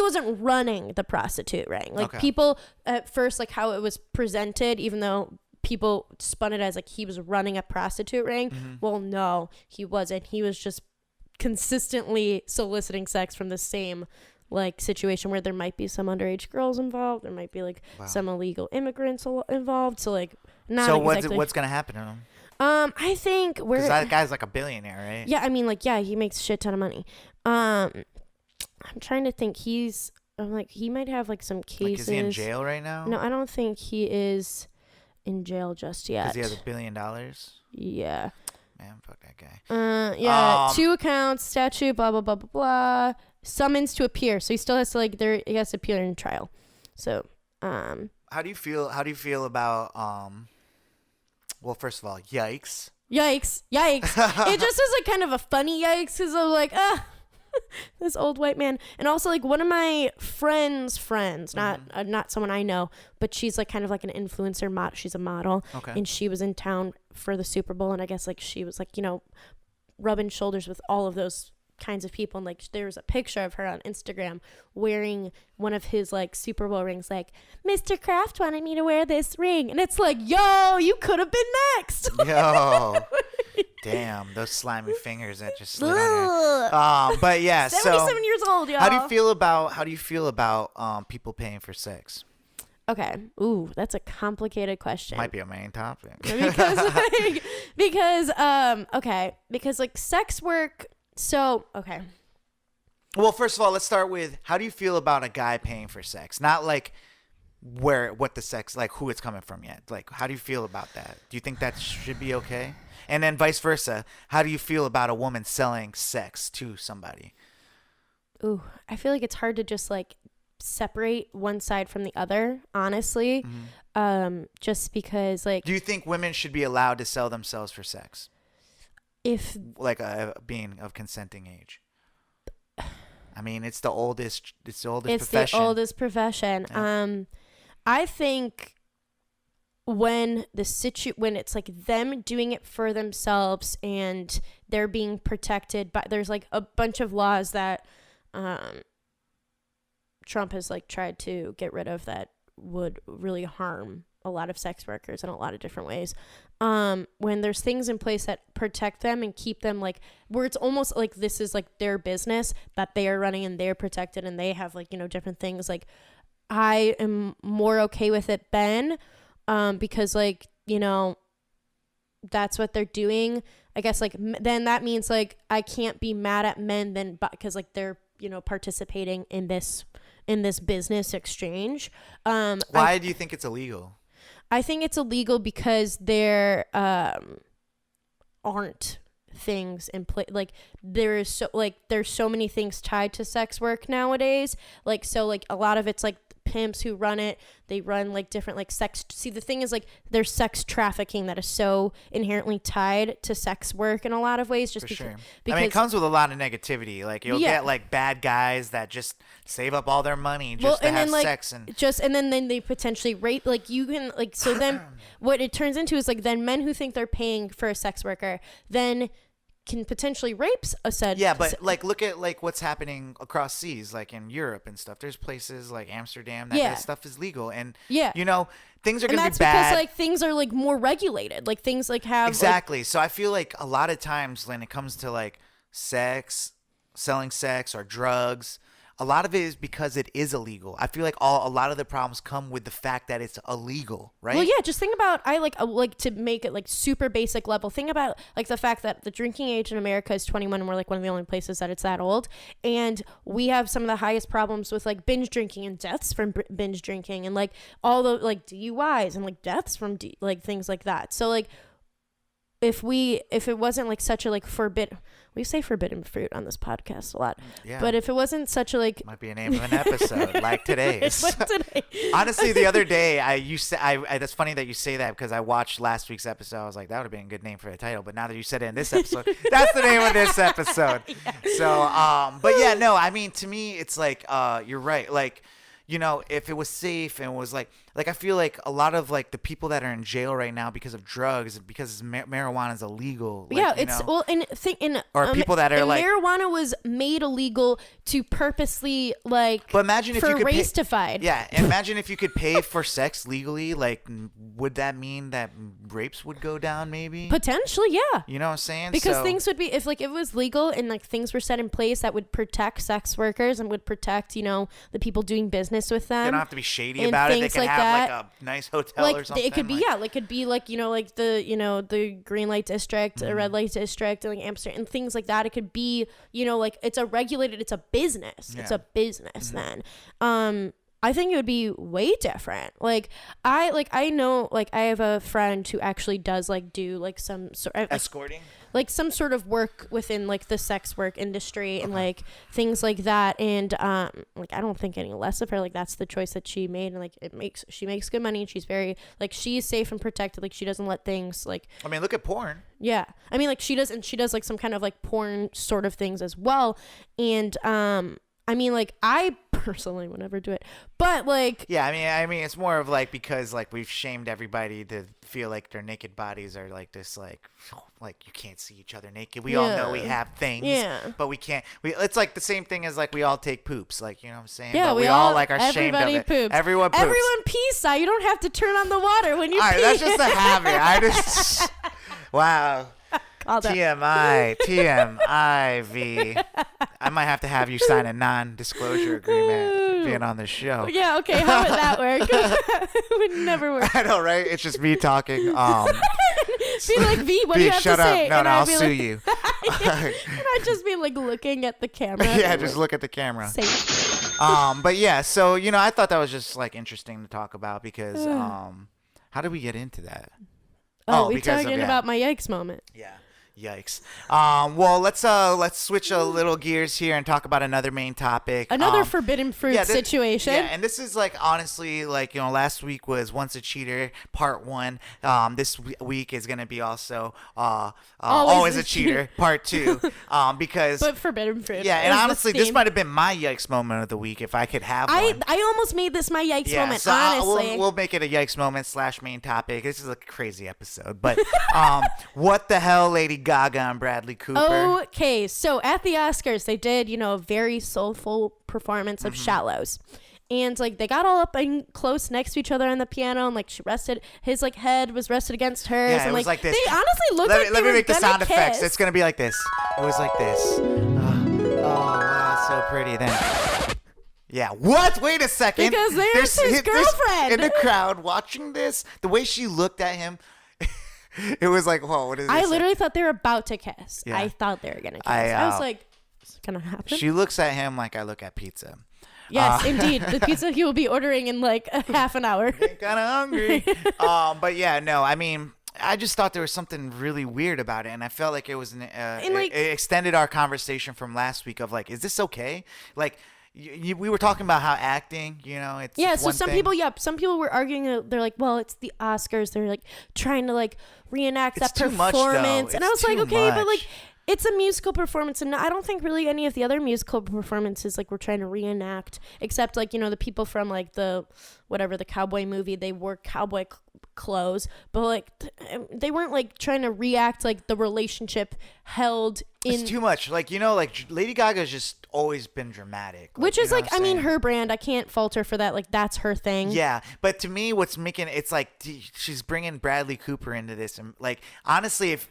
wasn't running the prostitute ring. Like, Okay. people at first, like, how it was presented, even though people spun it as, like, he was running a prostitute ring. Well, no, he wasn't. He was just consistently soliciting sex from the same, like, situation where there might be some underage girls involved. There might be, like, some illegal immigrants involved. So, like, not So exactly. what's gonna happen to him? I think Because that guy's like a billionaire, right? yeah, I mean, like, yeah, he makes a shit ton of money. I'm trying to think. I'm like, he might have, like, some cases. Like, is he in jail right now? No, I don't think he is in jail just yet. Because he has $1 billion? Yeah. Man, fuck that guy. Yeah. 2 accounts, statute, blah blah blah blah blah. Summons to appear, so he still has to, like, he has to appear in trial. So, How do you feel about well, first of all, yikes. Yikes. It just is, like, kind of a funny yikes, because I'm like, this old white man. And also, like, one of my friends, not someone I know, but she's, like, kind of like an influencer she's a model. Okay. And she was in town for the Super Bowl, and I guess, like, she was, like, you know, rubbing shoulders with all of those kinds of people, and like there was a picture of her on Instagram wearing one of his like Super Bowl rings, like Mr. Kraft wanted me to wear this ring, and it's like, yo, you could have been next. Yo, damn, those slimy fingers that just slid on her. But yeah, 77 years old, y'all. How do you feel about people paying for sex? Okay. Ooh, that's a complicated question. Might be a main topic. Because like sex work. So, okay. Well, first of all, let's start with, how do you feel about a guy paying for sex? Not like what the sex, like who it's coming from yet. Like, how do you feel about that? Do you think that should be okay? And then vice versa. How do you feel about a woman selling sex to somebody? Ooh, I feel like it's hard to just like separate one side from the other, honestly. Just because like, do you think women should be allowed to sell themselves for sex, if like being of consenting age? I mean, it's the oldest profession. It's the oldest profession. Yeah. I think when it's like them doing it for themselves and they're being protected, but there's like a bunch of laws that Trump has like tried to get rid of that would really harm a lot of sex workers in a lot of different ways. When there's things in place that protect them and keep them like, where it's almost like this is like their business that they are running and they're protected and they have like, you know, different things, like I am more okay with it then, because like, you know, that's what they're doing. I guess like then that means like I can't be mad at men then, but because like they're, you know, participating in this business exchange. Why do you think it's illegal? I think it's illegal because there aren't things in place. Like there's so many things tied to sex work nowadays. Like, so like a lot of it's like pimps who run it. They run like different like sex. See, the thing is like there's sex trafficking that is so inherently tied to sex work in a lot of ways. Just because I mean, it comes with a lot of negativity. Like you'll get like bad guys that just save up all their money just to have sex and then they potentially rape. Like you can like, so then what it turns into is like then men who think they're paying for a sex worker then can potentially rape a said. Yeah, but like look at like what's happening across seas, like in Europe and stuff. There's places like Amsterdam that stuff is legal, and you know, things are gonna be bad. Because like things are like more regulated. Like things like have exactly. So I feel like a lot of times when it comes to like sex, selling sex or drugs, a lot of it is because it is illegal. I feel like a lot of the problems come with the fact that it's illegal, right? Well, yeah, just think about, I like to make it like super basic level. Think about like the fact that the drinking age in America is 21 and we're like one of the only places that it's that old. And we have some of the highest problems with like binge drinking and deaths from binge drinking and like all the like DUIs and like deaths from like things like that. So like if it wasn't like such a like we say forbidden fruit on this podcast a lot. Yeah. But if it wasn't such a like, might be a name of an episode like today's. Like today. Honestly, the other day that's funny that you say that because I watched last week's episode. I was like, that would have been a good name for a title. But now that you said it in this episode, that's the name of this episode. Yeah. So, but yeah, no, I mean, to me, it's like, you're right. Like, you know, if it was safe and was like I feel like a lot of like the people that are in jail right now because of drugs, because marijuana is illegal. Like, yeah, it's well, or people that are like marijuana was made illegal to purposely like. But imagine if you could race-tified. Yeah, imagine if you could pay for sex legally. Like, would that mean that rapes would go down? Maybe potentially, yeah. You know what I'm saying? Because things would be if like it was legal and like things were set in place that would protect sex workers and would protect, you know, the people doing business with them. They don't have to be shady about it. They can have like a nice hotel like, or something. It could be it could be like, you know, like the green light district, a red light district, and like Amsterdam and things like that. It could be, you know, like it's a business. Yeah. It's a business then. I think it would be way different. Like I know like I have a friend who actually does like do like some sort of escorting, like some sort of work within like the sex work industry and like things like that. And like I don't think any less of her. Like that's the choice that she made, and like she makes good money, and she's very like she's safe and protected. Like she doesn't let things like. I mean, look at porn. Yeah, I mean, like she does like some kind of like porn sort of things as well, and I mean, like I personally would never do it. But like, Yeah, I mean, it's more of like because like we've shamed everybody to feel like their naked bodies are like this, like you can't see each other naked. We all know we have things, but we can't. It's like the same thing as like we all take poops, like, you know what I'm saying? yeah, but we all like are shamed of everybody it. poops. Everyone poops. Everyone pees. So you don't have to turn on the water when you All pee. right, that's just a habit. I just wow. TMI, TMIV. I might have to have you sign a non-disclosure agreement being on this show. Yeah, okay. How would that work? It would never work. I know, right? It's just me talking. Be like, V, what do you have shut to say? up. No, and I'll I'd be sue like, you. And I'd just be like looking at the camera. Yeah, just look at the camera. Safe. But yeah, so, you know, I thought that was just like interesting to talk about because how did we get into that? Oh, we're because talking about my yikes moment. Yeah. Yikes. Well, let's switch a little gears here and talk about another main topic. Another forbidden fruit situation. Yeah, and this is like honestly, like, you know, last week was Once a Cheater Part 1. This week is gonna be also Always a Cheater Part 2. Because but forbidden fruit. Yeah, and honestly, this might have been my yikes moment of the week if I could have one. I almost made this my yikes moment. So honestly, we'll make it a yikes moment / main topic. This is a crazy episode, but what the hell, Lady Gaga and Bradley Cooper? Okay, so at the Oscars, they did, you know, a very soulful performance of Shallows. And like they got all up and close next to each other on the piano, and like she rested, his like head was rested against hers. Yeah, and it was like this. They honestly looked like they let me were make the gonna sound kiss. effects. It's gonna be like this. It was like this. Oh wow, so pretty. Then. Yeah. What? Wait a second. Because there's his girlfriend in the crowd watching this. The way she looked at him. It was like, whoa, what is this? I literally thought they were about to kiss. Yeah. I thought they were gonna kiss. I was like, is it gonna happen? She looks at him like I look at pizza. Yes, indeed. The pizza he will be ordering in like a half an hour. Kind of hungry. But yeah, no, I mean, I just thought there was something really weird about it, and I felt like it was it extended our conversation from last week of like, is this okay? Like, we were talking about how acting, you know, it's so some people were arguing. They're like, well, it's the Oscars. They're like trying to like reenact that performance, and I was like, okay, but like. It's a musical performance, and I don't think really any of the other musical performances like we're trying to reenact, except like, you know, the people from like the cowboy movie, they wore cowboy clothes, but like they weren't like trying to react like the relationship held in. It's too much. Like, you know, like Lady Gaga's just always been dramatic. Which is like, I mean, her brand. I can't fault her for that. Like, that's her thing. Yeah, but to me, what's making it's like she's bringing Bradley Cooper into this, and like honestly, if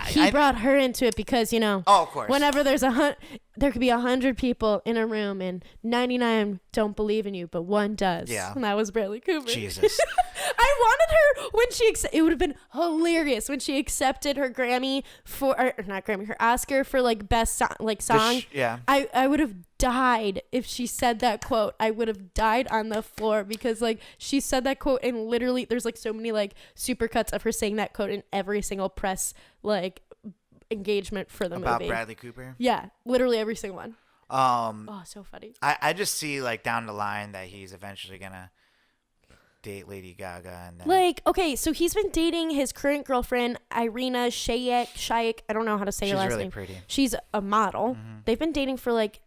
he brought her into it because, you know, of course, whenever there could be 100 people in a room and 99 don't believe in you, but one does. Yeah, and that was Bradley Cooper. Jesus. I wanted her when it would have been hilarious when she accepted her Grammy her Oscar for like best song. Yeah. I would have died if she said that quote. I would have died on the floor because like she said that quote, and literally there's like so many like supercuts of her saying that quote in every single press like engagement for the movie. About Bradley Cooper? Yeah, literally every single one. So funny. I just see like down the line that he's eventually gonna date Lady Gaga, and then like, okay, so he's been dating his current girlfriend Irina Shayk. I don't know how to say her last name. She's really pretty. She's a model. They've been dating for like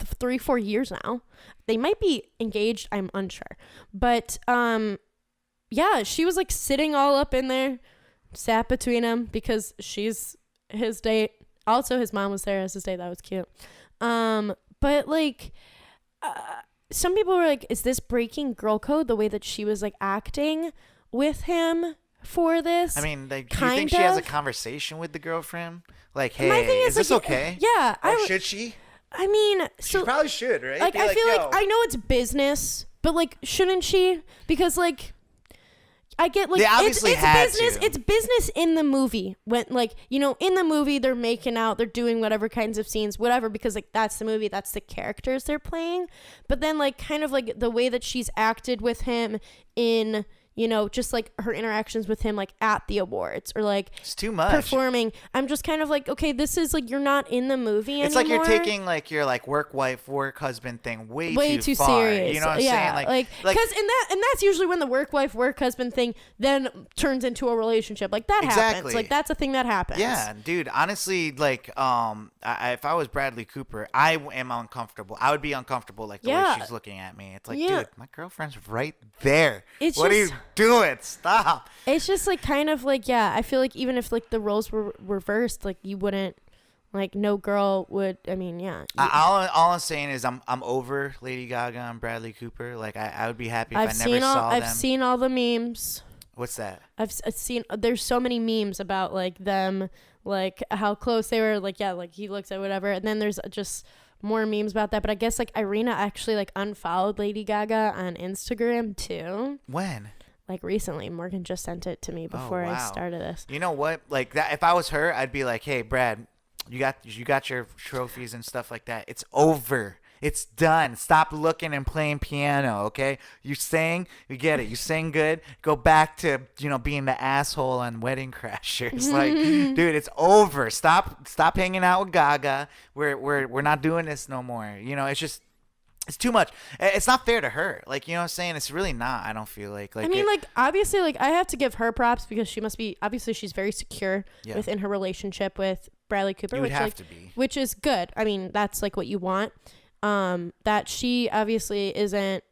3-4 years now. They might be engaged, I'm unsure, but yeah, she was like sitting all up in there, sat between them because she's his date. Also, his mom was there as his date. That was cute. But like some people were like, is this breaking girl code, the way that she was like acting with him for this? I mean, like, do you think she has a conversation with the girlfriend? Like, hey, is this like, okay? Yeah. Or should she? I mean, so she probably should, right? Like, I feel like I know it's business, but like, shouldn't she? Because like, I get like, they obviously had business. to. It's business in the movie. When like, you know, in the movie they're making out, they're doing whatever kinds of scenes, whatever, because like that's the movie, that's the characters they're playing. But then like kind of like the way that she's acted with him in, you know, just like her interactions with him like at the awards or like It's too much. performing. I'm just kind of like, okay, this is like, you're not in the movie anymore. It's like you're taking like your like work wife, work husband thing way too far. serious. You know what I'm yeah, saying? Like because and that's usually when the work wife, work husband thing then turns into a relationship. Like that happens. Like that's a thing that happens. Yeah, dude. Honestly, like if I was Bradley Cooper, I am uncomfortable. I would be uncomfortable like the way she's looking at me. It's like, dude, my girlfriend's right there. What are you doing? Stop. It's just like kind of like, I feel like even if like the roles were reversed, like you wouldn't, like no girl would. I mean, all I'm saying is I'm over Lady Gaga and Bradley Cooper. Like I would be happy if I never saw them. I've seen all the memes. What's that? I've seen. There's so many memes about like them, like how close they were. Like like he looks at whatever, and then there's just more memes about that. But I guess like Irina actually like unfollowed Lady Gaga on Instagram too. When? Like recently. Morgan just sent it to me before I started this. You know what? Like that. If I was her, I'd be like, hey, Brad, you got your trophies and stuff like that. It's over. It's done. Stop looking and playing piano, okay? You sang, you get it. You sang good. Go back to, being the asshole on Wedding Crashers. Like, dude, it's over. Stop hanging out with Gaga. We're not doing this no more. It's too much. It's not fair to her. Like, you know what I'm saying? It's really not, I don't feel like. I mean, obviously, like, I have to give her props because she must be, obviously, she's very secure within her relationship with Bradley Cooper. You would have to be. Which is good. I mean, that's, like, what you want. That she obviously isn't,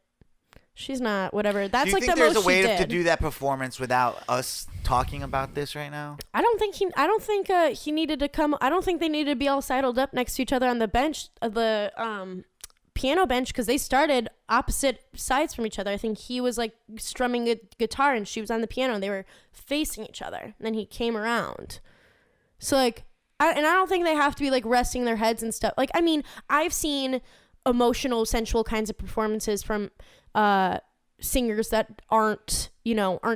she's not, whatever. That's, like, the most she did. Do you think there's a way to do that performance without us talking about this right now? I don't think he needed to come, I don't think they needed to be all sidled up next to each other on the bench, piano bench, because they started opposite sides from each other. I think he was like strumming a guitar and she was on the piano and they were facing each other. And then he came around. So like, I don't think they have to be like resting their heads and stuff. Like, I mean, I've seen emotional, sensual kinds of performances from singers that aren't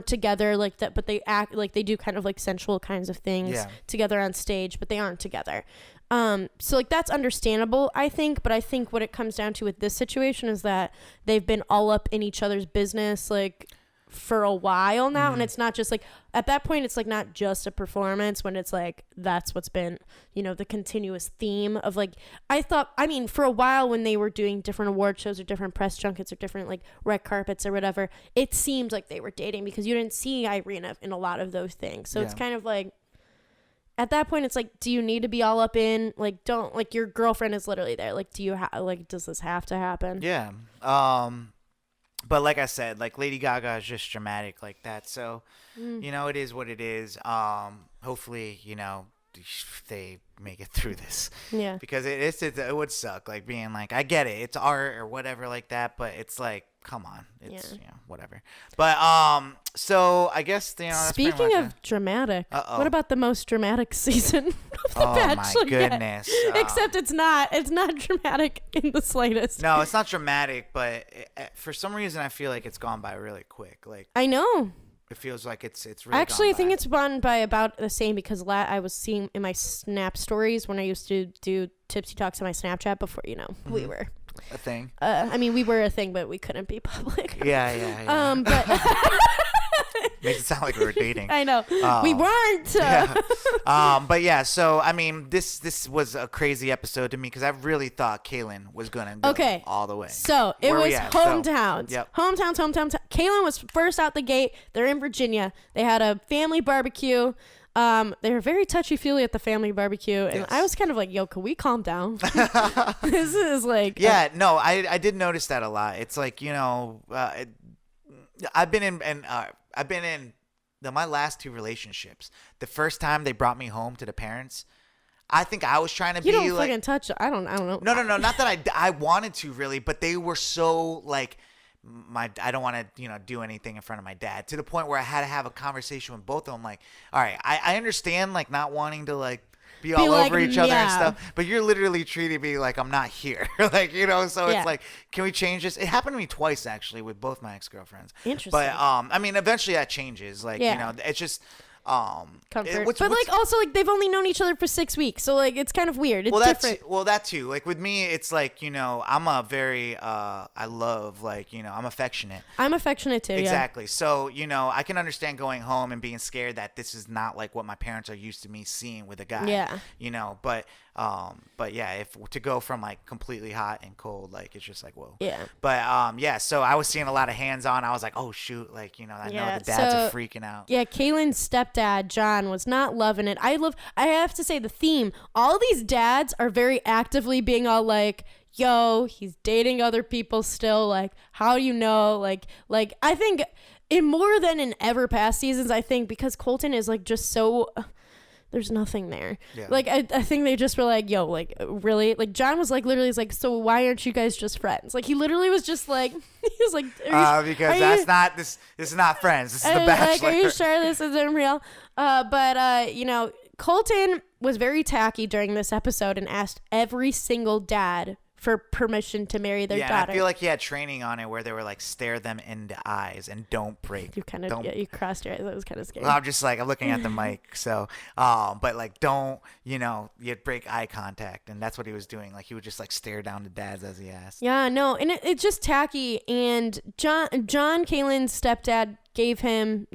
together like that, but they act like they do kind of like sensual kinds of things together on stage, but they aren't together. So like that's understandable, I think, but I think what it comes down to with this situation is that they've been all up in each other's business like for a while now, and it's not just like at that point it's like not just a performance when it's like that's what's been the continuous theme of like I mean for a while when they were doing different award shows or different press junkets or different like red carpets or whatever, it seemed like they were dating because you didn't see Irina in a lot of those things. So it's kind of like at that point, it's like, do you need to be all up in, like, don't, like, your girlfriend is literally there. Like, does this have to happen? Yeah. But like I said, like, Lady Gaga is just dramatic like that. So, it is what it is. Hopefully, they make it through this. Yeah. Because it would suck, like, being like, I get it. It's art or whatever like that. But it's like, come on. It's, whatever. But, so I guess, that's speaking of dramatic, what about the most dramatic season of The Bachelor? Oh my goodness. Except it's not dramatic in the slightest. No, it's not dramatic, but for some reason I feel like it's gone by really quick. Like, I know. It feels like it's really actually, I think by. it's run by about the same because I was seeing in my Snap stories when I used to do Tipsy Talks on my Snapchat before, we were a thing. I mean, we were a thing, but we couldn't be public. Yeah. But makes it sound like we were dating. I know. We weren't. But yeah, so I mean, this was a crazy episode to me because I really thought Kaylin was gonna go all the way. So it was hometowns. Hometowns. Kaylin was first out the gate. They're in Virginia. They had a family barbecue. They were very touchy-feely at the family barbecue, and I was kind of like, "Yo, can we calm down?" This is like, I did notice that a lot. It's like I've been in my last two relationships. The first time they brought me home to the parents, I think I was trying to be like, you don't fucking touch it. I don't know. No, not that I wanted to really, but they were so like. I don't want to, do anything in front of my dad to the point where I had to have a conversation with both of them. Like, all right, I understand like not wanting to like be all over each other and stuff, but you're literally treating me like I'm not here. Like, so it's like, can we change this? It happened to me twice actually with both my ex-girlfriends. Interesting. But, I mean, eventually that changes. Like, it's just, comfort. But like also like they've only known each other for 6 weeks, so like it's kind of weird. It's different. That too. Like with me, it's like, you know, I'm a very I love, like, you know, I'm affectionate. I'm affectionate too. Exactly. Yeah. So, you know, I can understand going home and being scared that this is not like what my parents are used to me seeing with a guy. Yeah. You know, but yeah, if to go from like completely hot and cold, like it's just like whoa. Yeah. But yeah, so I was seeing a lot of hands on. I was like, oh shoot, like, you know, I know the dads are freaking out. Yeah, Kaylin's stepdad John was not loving it. I have to say the theme. All these dads are very actively being all like, yo, he's dating other people still. Like, how do you know? Like I think in more than in ever past seasons, I think because Colton is like just so. There's nothing there. Yeah. Like, I think they just were like, yo, like, really? Like, John was like, literally, he's like, so why aren't you guys just friends? Like, he literally was just like, he was like, because this is not friends. This is The Bachelor. Like, are you sure this isn't real? But you know, Colton was very tacky during this episode and asked every single dad for permission to marry their daughter. I feel like he had training on it where they were like, stare them in the eyes and don't break. You kind of, you crossed your eyes. That was kind of scary. Well, I'm just like, I'm looking at the mic. So, but like, don't, you know, you break eye contact. And that's what he was doing. Like, he would just like stare down the dads as he asked. Yeah, no. And it's just tacky. And John Kaylin's stepdad gave him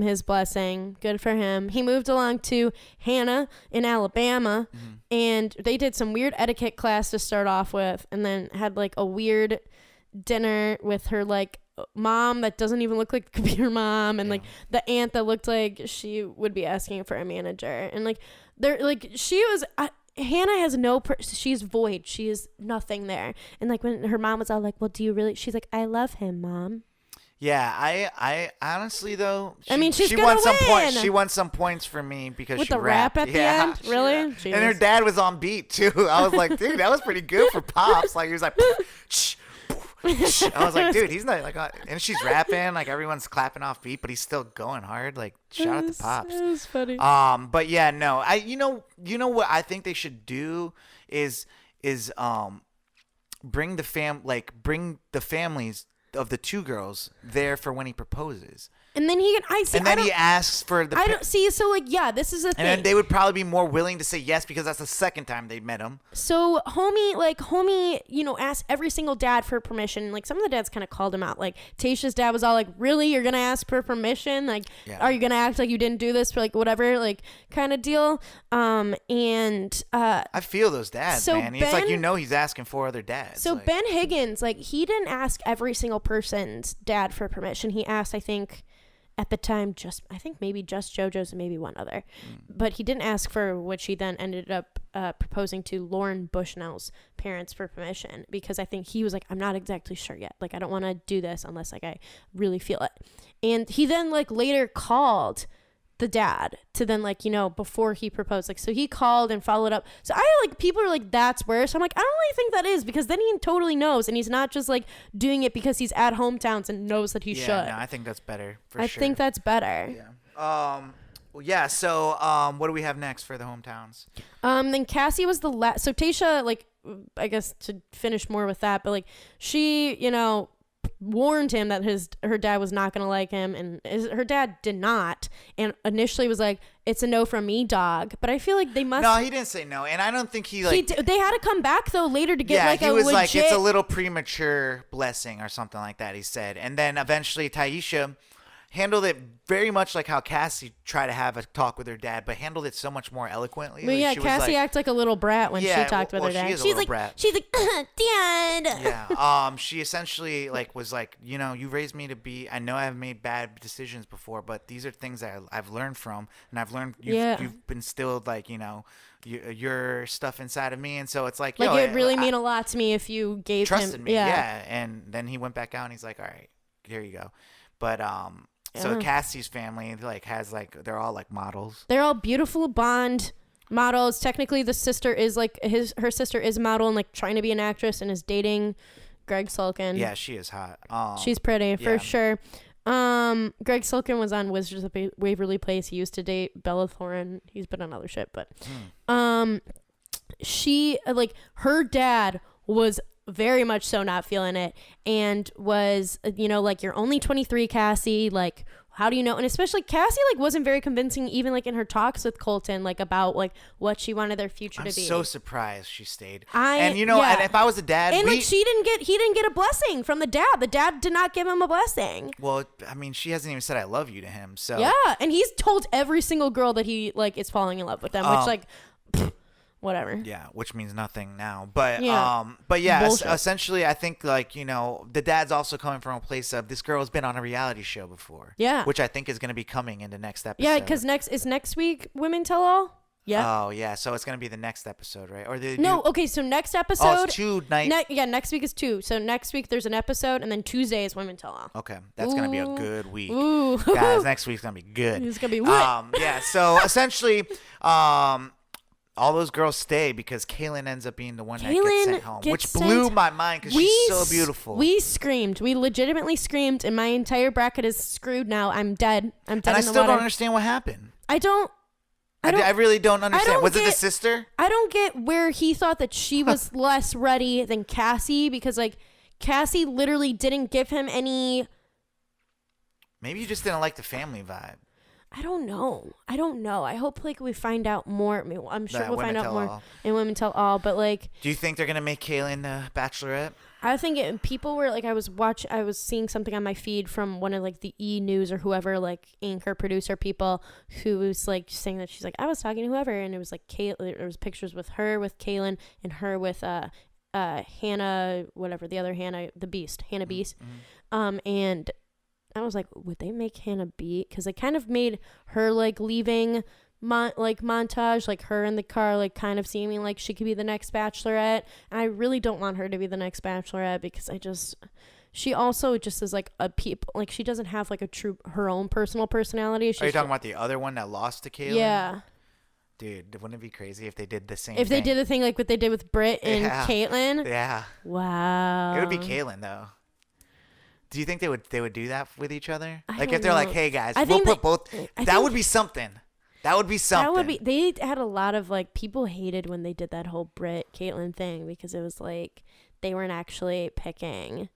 his blessing. Good for him. He moved along to Hannah in Alabama, and they did some weird etiquette class to start off with, and then had like a weird dinner with her like mom that doesn't even look like the computer mom, and like the aunt that looked like she would be asking for a manager, and like they're like Hannah has she's void. She is nothing there. And like when her mom was all like, well, do you really? She's like, I love him, Mom. Yeah, I honestly though, she won some points. She won some points for me because with she the rap at the end. Really? And her dad was on beat too. I was like, dude, that was pretty good for Pops. Like he was like, I was like, dude, he's not like, and she's rapping, like everyone's clapping off beat, but he's still going hard. Like shout out to Pops. That was funny. But yeah, no, you know what I think they should do is bring the families of the two girls there for when he proposes. And then he asks for the. I don't see. So like, yeah, this is a thing. And then they would probably be more willing to say yes because that's the second time they met him. So homie, you know, asked every single dad for permission. Like some of the dads kind of called him out. Like Tayshia's dad was all like, "Really, you're gonna ask for permission? Like, are you gonna act like you didn't do this for like whatever, like kind of deal?" I feel those dads, man. It's like, you know, he's asking for other dads. So like, Ben Higgins, like he didn't ask every single person's dad for permission. He asked, I think. At the time, I think maybe just JoJo's and maybe one other. But he didn't ask for, which he then ended up proposing to Lauren Bushnell's parents for permission, because I think he was like, I'm not exactly sure yet. Like, I don't want to do this unless like I really feel it. And he then like later called the dad to then like, you know, before he proposed, like, so he called and followed up. So people are like, that's worse. I'm like, I don't really think that is, because then he totally knows, and he's not just like doing it because he's at hometowns and knows that he should. No, I think that's better. I think that's better. Yeah. Well, yeah. So, what do we have next for the hometowns? Then Cassie was the last. So Tayshia, like, I guess to finish more with that, but like she, you know, warned him that her dad was not going to like him, and her dad did not, and initially was like, it's a no from me, dog. But I feel like they must. No, he didn't say no, and I don't think he like. They had to come back though later to get like a legit. Yeah, he was like, it's a little premature blessing or something like that. He said, and then eventually Taisha handled it very much like how Cassie tried to have a talk with her dad, but handled it so much more eloquently. But yeah, Cassie acted like a little brat when she talked with her dad. She's like, brat. She's like, Dad. Yeah. She essentially like was like, you know, you raised me to be. I know I've made bad decisions before, but these are things that I've learned from, and I've learned you've instilled like, you know, your stuff inside of me, and so it's like it would really mean a lot to me if you gave trusted him. me. Yeah. And then he went back out and he's like, all right, here you go. But so Cassie's family like has like, they're all like models. They're all beautiful Bond models. Technically, the sister is like her sister is a model and like trying to be an actress and is dating Greg Sulkin. Yeah, she is hot. She's pretty for sure. Greg Sulkin was on Wizards of Waverly Place. He used to date Bella Thorne. He's been on other shit, but she like her dad was very much so not feeling it, and was, you know, like, you're only 23, Cassie, like, how do you know? And especially Cassie like wasn't very convincing even like in her talks with Colton like about like what she wanted their future to be. I'm so surprised she stayed. And if I was a dad, and like he didn't get a blessing from the dad. The dad did not give him a blessing. Well, I mean, she hasn't even said I love you to him. So yeah, and he's told every single girl that he like is falling in love with them, which like whatever. Yeah, which means nothing now. But essentially, I think like the dad's also coming from a place of this girl's been on a reality show before. Yeah, which I think is going to be coming in the next episode. Yeah, because next week Women Tell All. Yeah. Oh yeah, so it's gonna be the next episode, right? Or okay. So next episode. Oh, it's 2 nights. Next week is 2. So next week there's an episode, and then Tuesday is Women Tell All. Okay, that's gonna be a good week, Ooh. guys. Next week's gonna be good. It's gonna be what? Yeah. So essentially, all those girls stay because Kaylin ends up being the one that gets sent home, which blew my mind because she's so beautiful. We screamed. We legitimately screamed, and my entire bracket is screwed now. I'm dead. And I still don't understand what happened. I really don't understand. Was it the sister? I don't get where he thought that she was less ready than Cassie because like Cassie literally didn't give him any. Maybe you just didn't like the family vibe. I don't know. I hope like we find out more. I mean, I'm sure we'll find out more in Women Tell All. But like, do you think they're gonna make Kaylin the Bachelorette? I think people were like, I was seeing something on my feed from one of like the E! News or whoever, like anchor producer people, who was like saying that she's like, I was talking to whoever, and it was like there was pictures with her with Kaylin and her with Hannah, whatever the other Hannah, the Beast, Hannah Beast, and I was like, would they make Hannah beat? Because they kind of made her like leaving montage, like her in the car, like kind of seeming like she could be the next Bachelorette. And I really don't want her to be the next Bachelorette because she also just is like a like she doesn't have like a true her own personal personality. Are you talking about the other one that lost to Kaylin? Yeah. Dude, wouldn't it be crazy if they did the same? If they did the thing like what they did with Britt and Caitlyn? Yeah. Wow. It would be Kaylin though. Do you think they would do that with each other? Like if they're know. like, hey guys, we'll put both. That would be something. That would be something. That would be. They had a lot of like people hated when they did that whole Britt Caitlyn thing because it was like they weren't actually picking.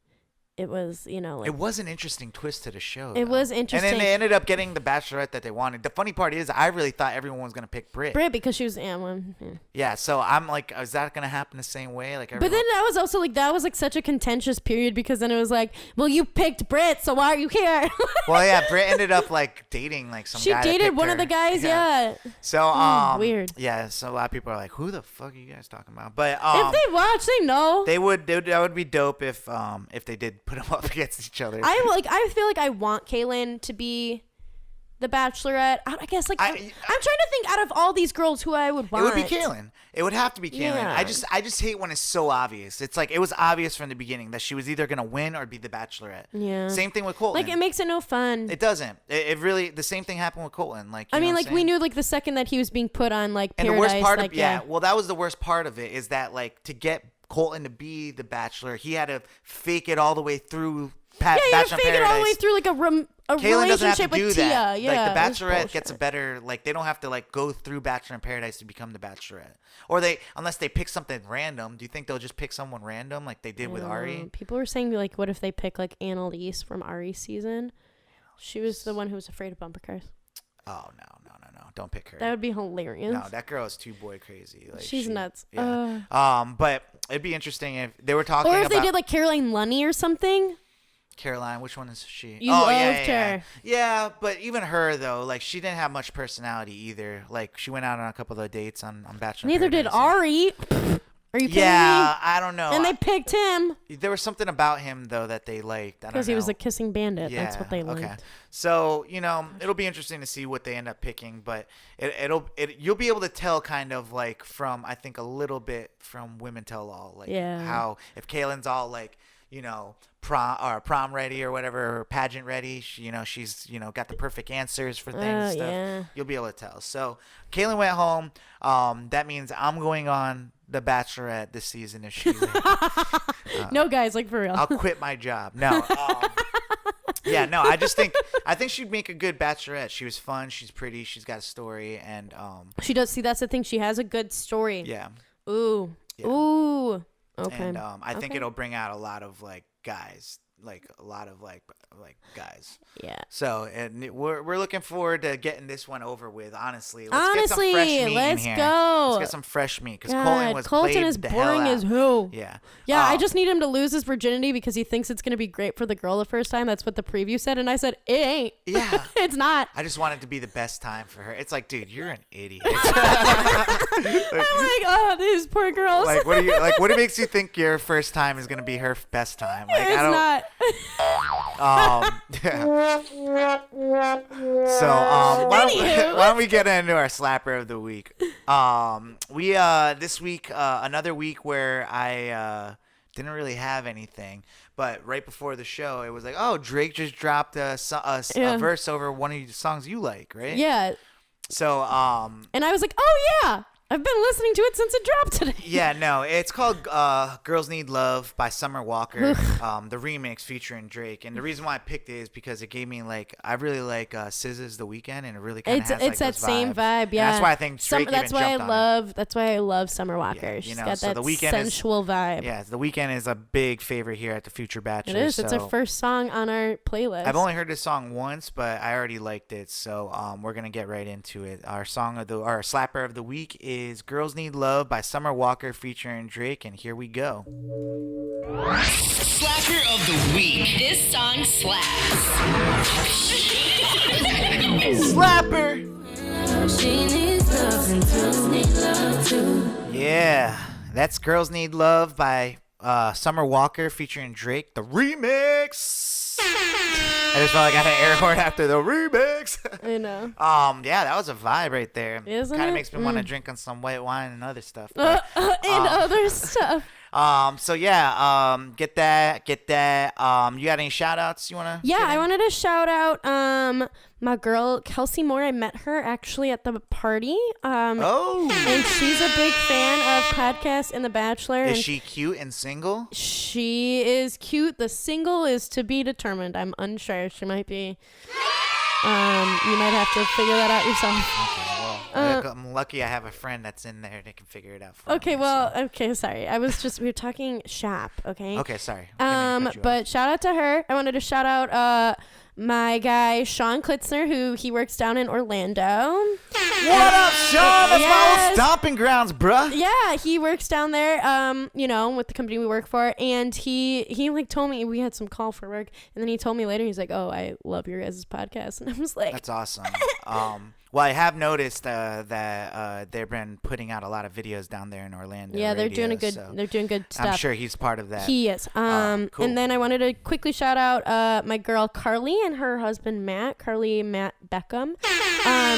It was, like, it was an interesting twist to the show. It was interesting. And then they ended up getting the Bachelorette that they wanted. The funny part is, I really thought everyone was going to pick Britt. Because she was one. Yeah, so I'm like, is that going to happen the same way? Like, but then that was also like, that was like such a contentious period because then it was like, well, you picked Britt, so why are you here? Well, yeah, Britt ended up like dating like some guy. She dated one of the guys, yeah. So, weird. Yeah, so a lot of people are like, who the fuck are you guys talking about? But if they watch, they know. That would be dope if they did put them up against each other. I feel like I want Kaylin to be the Bachelorette. I guess like I'm trying to think out of all these girls who I would want. It would be Kaylin. It would have to be Kaylin. Yeah. I just hate when it's so obvious. It's like it was obvious from the beginning that she was either gonna win or be the Bachelorette. Yeah. Same thing with Colton. Like it makes it no fun. It doesn't. It really the same thing happened with Colton. Like I mean, like we knew like the second that he was being put on like Paradise. And the worst part like, of well, that was the worst part of it is that like to get Colton to be the Bachelor, he had to fake it all the way through. You had to fake it all the way through like a Kaylin doesn't have to relationship do with that. Tia. Yeah, like the Bachelorette gets a better like they don't have to like go through Bachelor in Paradise to become the Bachelorette, or unless they pick something random. Do you think they'll just pick someone random like they did with Ari? People were saying like, what if they pick like Annalise from Ari's season? She was the one who was afraid of bumper cars. Oh no! Don't pick her. That would be hilarious. No, that girl is too boy crazy. Like she's nuts. Yeah. But it'd be interesting if they were talking. Or if they did like Caroline Lunny or something. Caroline, which one is she? You loved her. Yeah, but even her though, like she didn't have much personality either. Like she went out on a couple of dates on Bachelor. Neither did Ari. Are you kidding me? Yeah, I don't know. And they picked him. There was something about him though that they liked. Because he was a kissing bandit. Yeah, that's what they liked. Okay. So, it'll be interesting to see what they end up picking, but you'll be able to tell kind of like from I think a little bit from Women Tell All, like how if Kaylin's all like, prom ready or whatever, or pageant ready, she's got the perfect answers for things and stuff. Yeah. You'll be able to tell. So Kaylin went home. That means I'm going on The Bachelorette this season if she's no, guys, like for real. I'll quit my job. No. I think she'd make a good Bachelorette. She was fun. She's pretty. She's got a story, and she does. See, that's the thing. She has a good story. Yeah. Ooh. Yeah. Ooh. Okay. And I think it'll bring out a lot of like guys like a lot of like guys. Yeah. So and we're looking forward to getting this one over with. Honestly, Honestly, get some fresh meat let's in here. go. Let's get some fresh meat because God, Colton is boring as hell. Yeah. Yeah, I just need him to lose his virginity because he thinks it's gonna be great for the girl the first time. That's what the preview said, and I said it ain't. Yeah. It's not. I just want it to be the best time for her. It's like, dude, you're an idiot. I'm like, oh, these poor girls. Like, what makes you think your first time is gonna be her best time? Like, it's not. Yeah. So, why don't we get into our slapper of the week? We this week, another week where I didn't really have anything, but right before the show, it was like, oh, Drake just dropped a verse over one of the songs you like, right? Yeah. So, and I was like, oh yeah, I've been listening to it since it dropped today. Yeah, no, it's called Girls Need Love by Summer Walker, the remix featuring Drake. And the reason why I picked it is because it gave me, like, I really like SZA's The Weeknd, and it really kind of has, it's that same vibe, yeah. And that's why I think Drake that's even jumped on it. That's why I love Summer Walker. Yeah, She's know, got so that The Weeknd sensual vibe. Yeah, The Weeknd is a big favorite here at the Future Bachelor. It is. It's our first song on our playlist. I've only heard this song once, but I already liked it, so we're gonna get right into it. Our slapper of the week is "Girls Need Love" by Summer Walker featuring Drake, and here we go. Slapper of the week. This song slaps. Slapper. She needs love and girls need love too. Yeah, that's "Girls Need Love" by Summer Walker featuring Drake, the remix. I just felt like I had an air horn after the remix. I know. Yeah, that was a vibe right there. Isn't Kind it? of makes me want to drink on some white wine and other stuff. But, Other stuff. so yeah, get that. You got any shout outs you want to? Yeah, I wanted to shout out my girl Kelsey Moore. I met her actually at the party. Oh. And she's a big fan of podcasts and The Bachelor. Is and she cute and single? She is cute. The single is to be determined. I'm unsure. She might be. You might have to figure that out yourself. Okay, well, I'm lucky I have a friend that's in there that can figure it out for me. Okay, sorry. We were talking shop, okay? Okay, sorry. Didn't mean to cut you But off. shout out to her. I wanted to shout out my guy Sean Klitzner, who he works down in Orlando. What up, Sean? That's my old stomping grounds, bruh. Yeah, he works down there, with the company we work for, and he like told me we had some call for work, and then he told me later, he's like, oh, I love your guys' podcast, and I was like, That's awesome. Well, I have noticed that they've been putting out a lot of videos down there in Orlando. yeah, they're doing so good stuff. I'm sure he's part of that. He is. Cool. And then I wanted to quickly shout out my girl Carly and her husband Matt Beckham,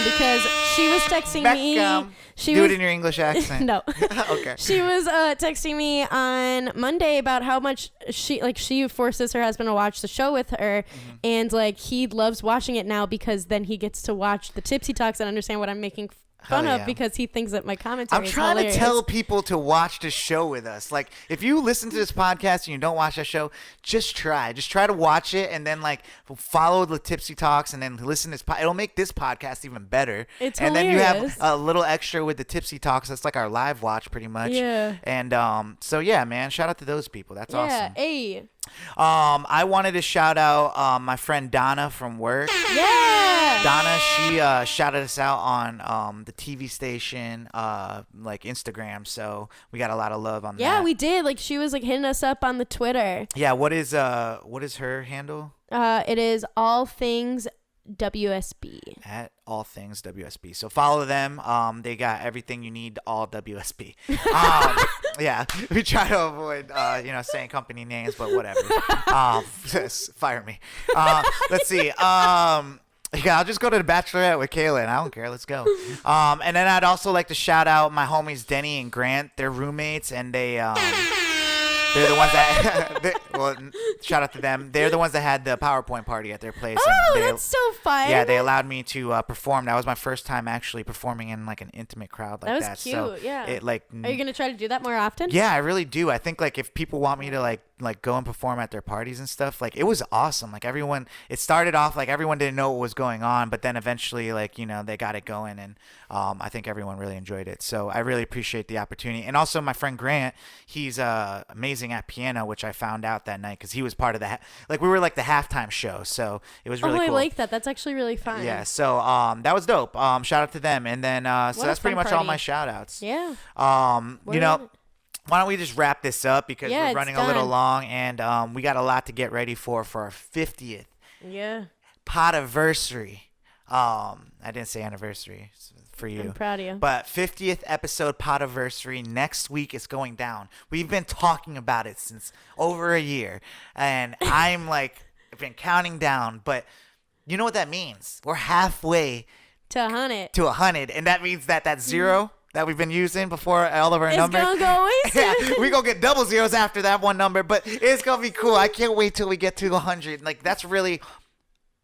because she was texting Beckham. me. She Do was it in your English accent. no. Okay. She was texting me on Monday about how much she forces her husband to watch the show with her, and like he loves watching it now because then he gets to watch the Tipsy Talks and understand what I'm making fun Hell of yeah. because he thinks that my commentary I'm is trying hilarious. to tell people to watch the show with us. Like, if you listen to this podcast and you don't watch that show, just try to watch it, and then like follow the Tipsy Talks, and then listen to this. It'll make this podcast even better. It's and hilarious. then you have a little extra with the Tipsy Talks. That's like our live watch, pretty much. Yeah. And so yeah, man, shout out to those people. That's awesome. Hey. I wanted to shout out my friend Donna from work. Yeah. Donna, she shouted us out on the TV station, like Instagram. So we got a lot of love on that. Yeah, we did. Like she was like hitting us up on the Twitter. Yeah, what is her handle? It is all things WSB. At all things WSB. So follow them. They got everything you need, all WSB. Yeah, we try to avoid saying company names, but whatever. Fire me. Let's see. Yeah, I'll just go to the Bachelorette with Kayla, and I don't care. Let's go. And then I'd also like to shout out my homies Denny and Grant. They're roommates, and they're the ones that shout out to them. They're the ones that had the PowerPoint party at their place. Oh, and that's so fun. Yeah, they allowed me to perform. That was my first time actually performing in like an intimate crowd like that. That was cute. So yeah. Are you gonna try to do that more often? Yeah, I really do. I think like if people want me to like go and perform at their parties and stuff, like it was awesome. Like it started off like everyone didn't know what was going on, but then eventually like they got it going, and I think everyone really enjoyed it. So I really appreciate the opportunity. And also my friend Grant, he's amazing at piano, which I found out that night because he was part of the like we were like the halftime show, so it was really I cool. like that. That's actually really fun. Yeah, so that was dope. Shout out to them, and then so that's pretty much all my shout outs. Yeah. You know, why don't we just wrap this up because we're running a little long, and we got a lot to get ready for our 50th podiversary. I didn't say anniversary for you. I'm proud of you. But 50th episode podiversary next week is going down. We've been talking about it since over a year, and I'm like, I've been counting down. But you know what that means? We're halfway to 100. To 100, and that means that zero that we've been using before all of our numbers. It's gonna go away soon. Yeah, we gonna get double zeros after that one number, but it's gonna be cool. I can't wait till we get to 100. Like that's really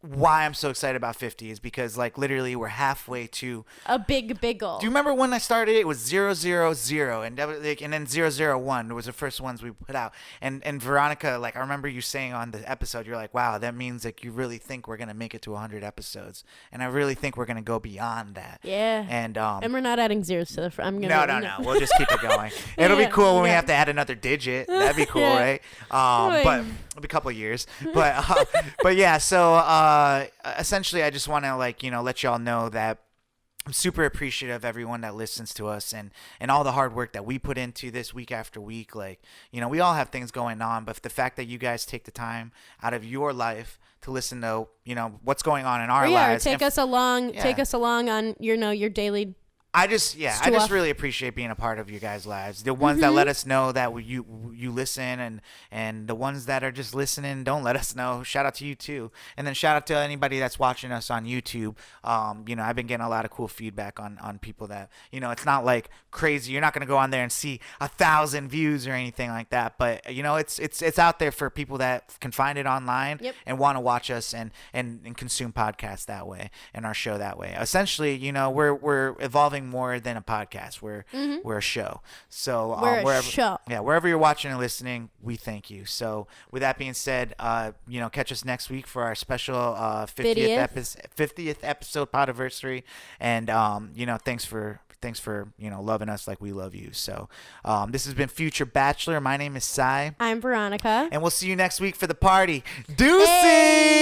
why I'm so excited about 50 is because like literally we're halfway to a big goal. Do you remember when I started? It was 000 and that was like, and then 001 was the first ones we put out. And Veronica, like I remember you saying on the episode, you're like, wow, that means like you really think we're gonna make it to 100 episodes, and I really think we're gonna go beyond that. Yeah. And we're not adding zeros to the front. I'm gonna no. We'll just keep it going. It'll be cool when we have to add another digit. That'd be cool, right? But it'll be a couple of years. But yeah. So essentially, I just want to like let y'all know that I'm super appreciative of everyone that listens to us and all the hard work that we put into this week after week. Like we all have things going on, but the fact that you guys take the time out of your life to listen to what's going on in our lives, take us along on your daily. I just really appreciate being a part of you guys' lives. The ones that let us know that you listen, and the ones that are just listening don't let us know. Shout out to you too, and then shout out to anybody that's watching us on YouTube. I've been getting a lot of cool feedback on people that it's not like crazy. You're not gonna go on there and see 1,000 views or anything like that, but it's out there for people that can find it online and want to watch us and consume podcasts that way and our show that way. Essentially, we're evolving more than a podcast. We're a show. So wherever you're watching and listening, we thank you. So with that being said, catch us next week for our special 50th episode podiversary, and thanks for loving us like we love you. So this has been Future Bachelor. My name is Sai. I'm Veronica, and we'll see you next week for the party. Deuces. Hey!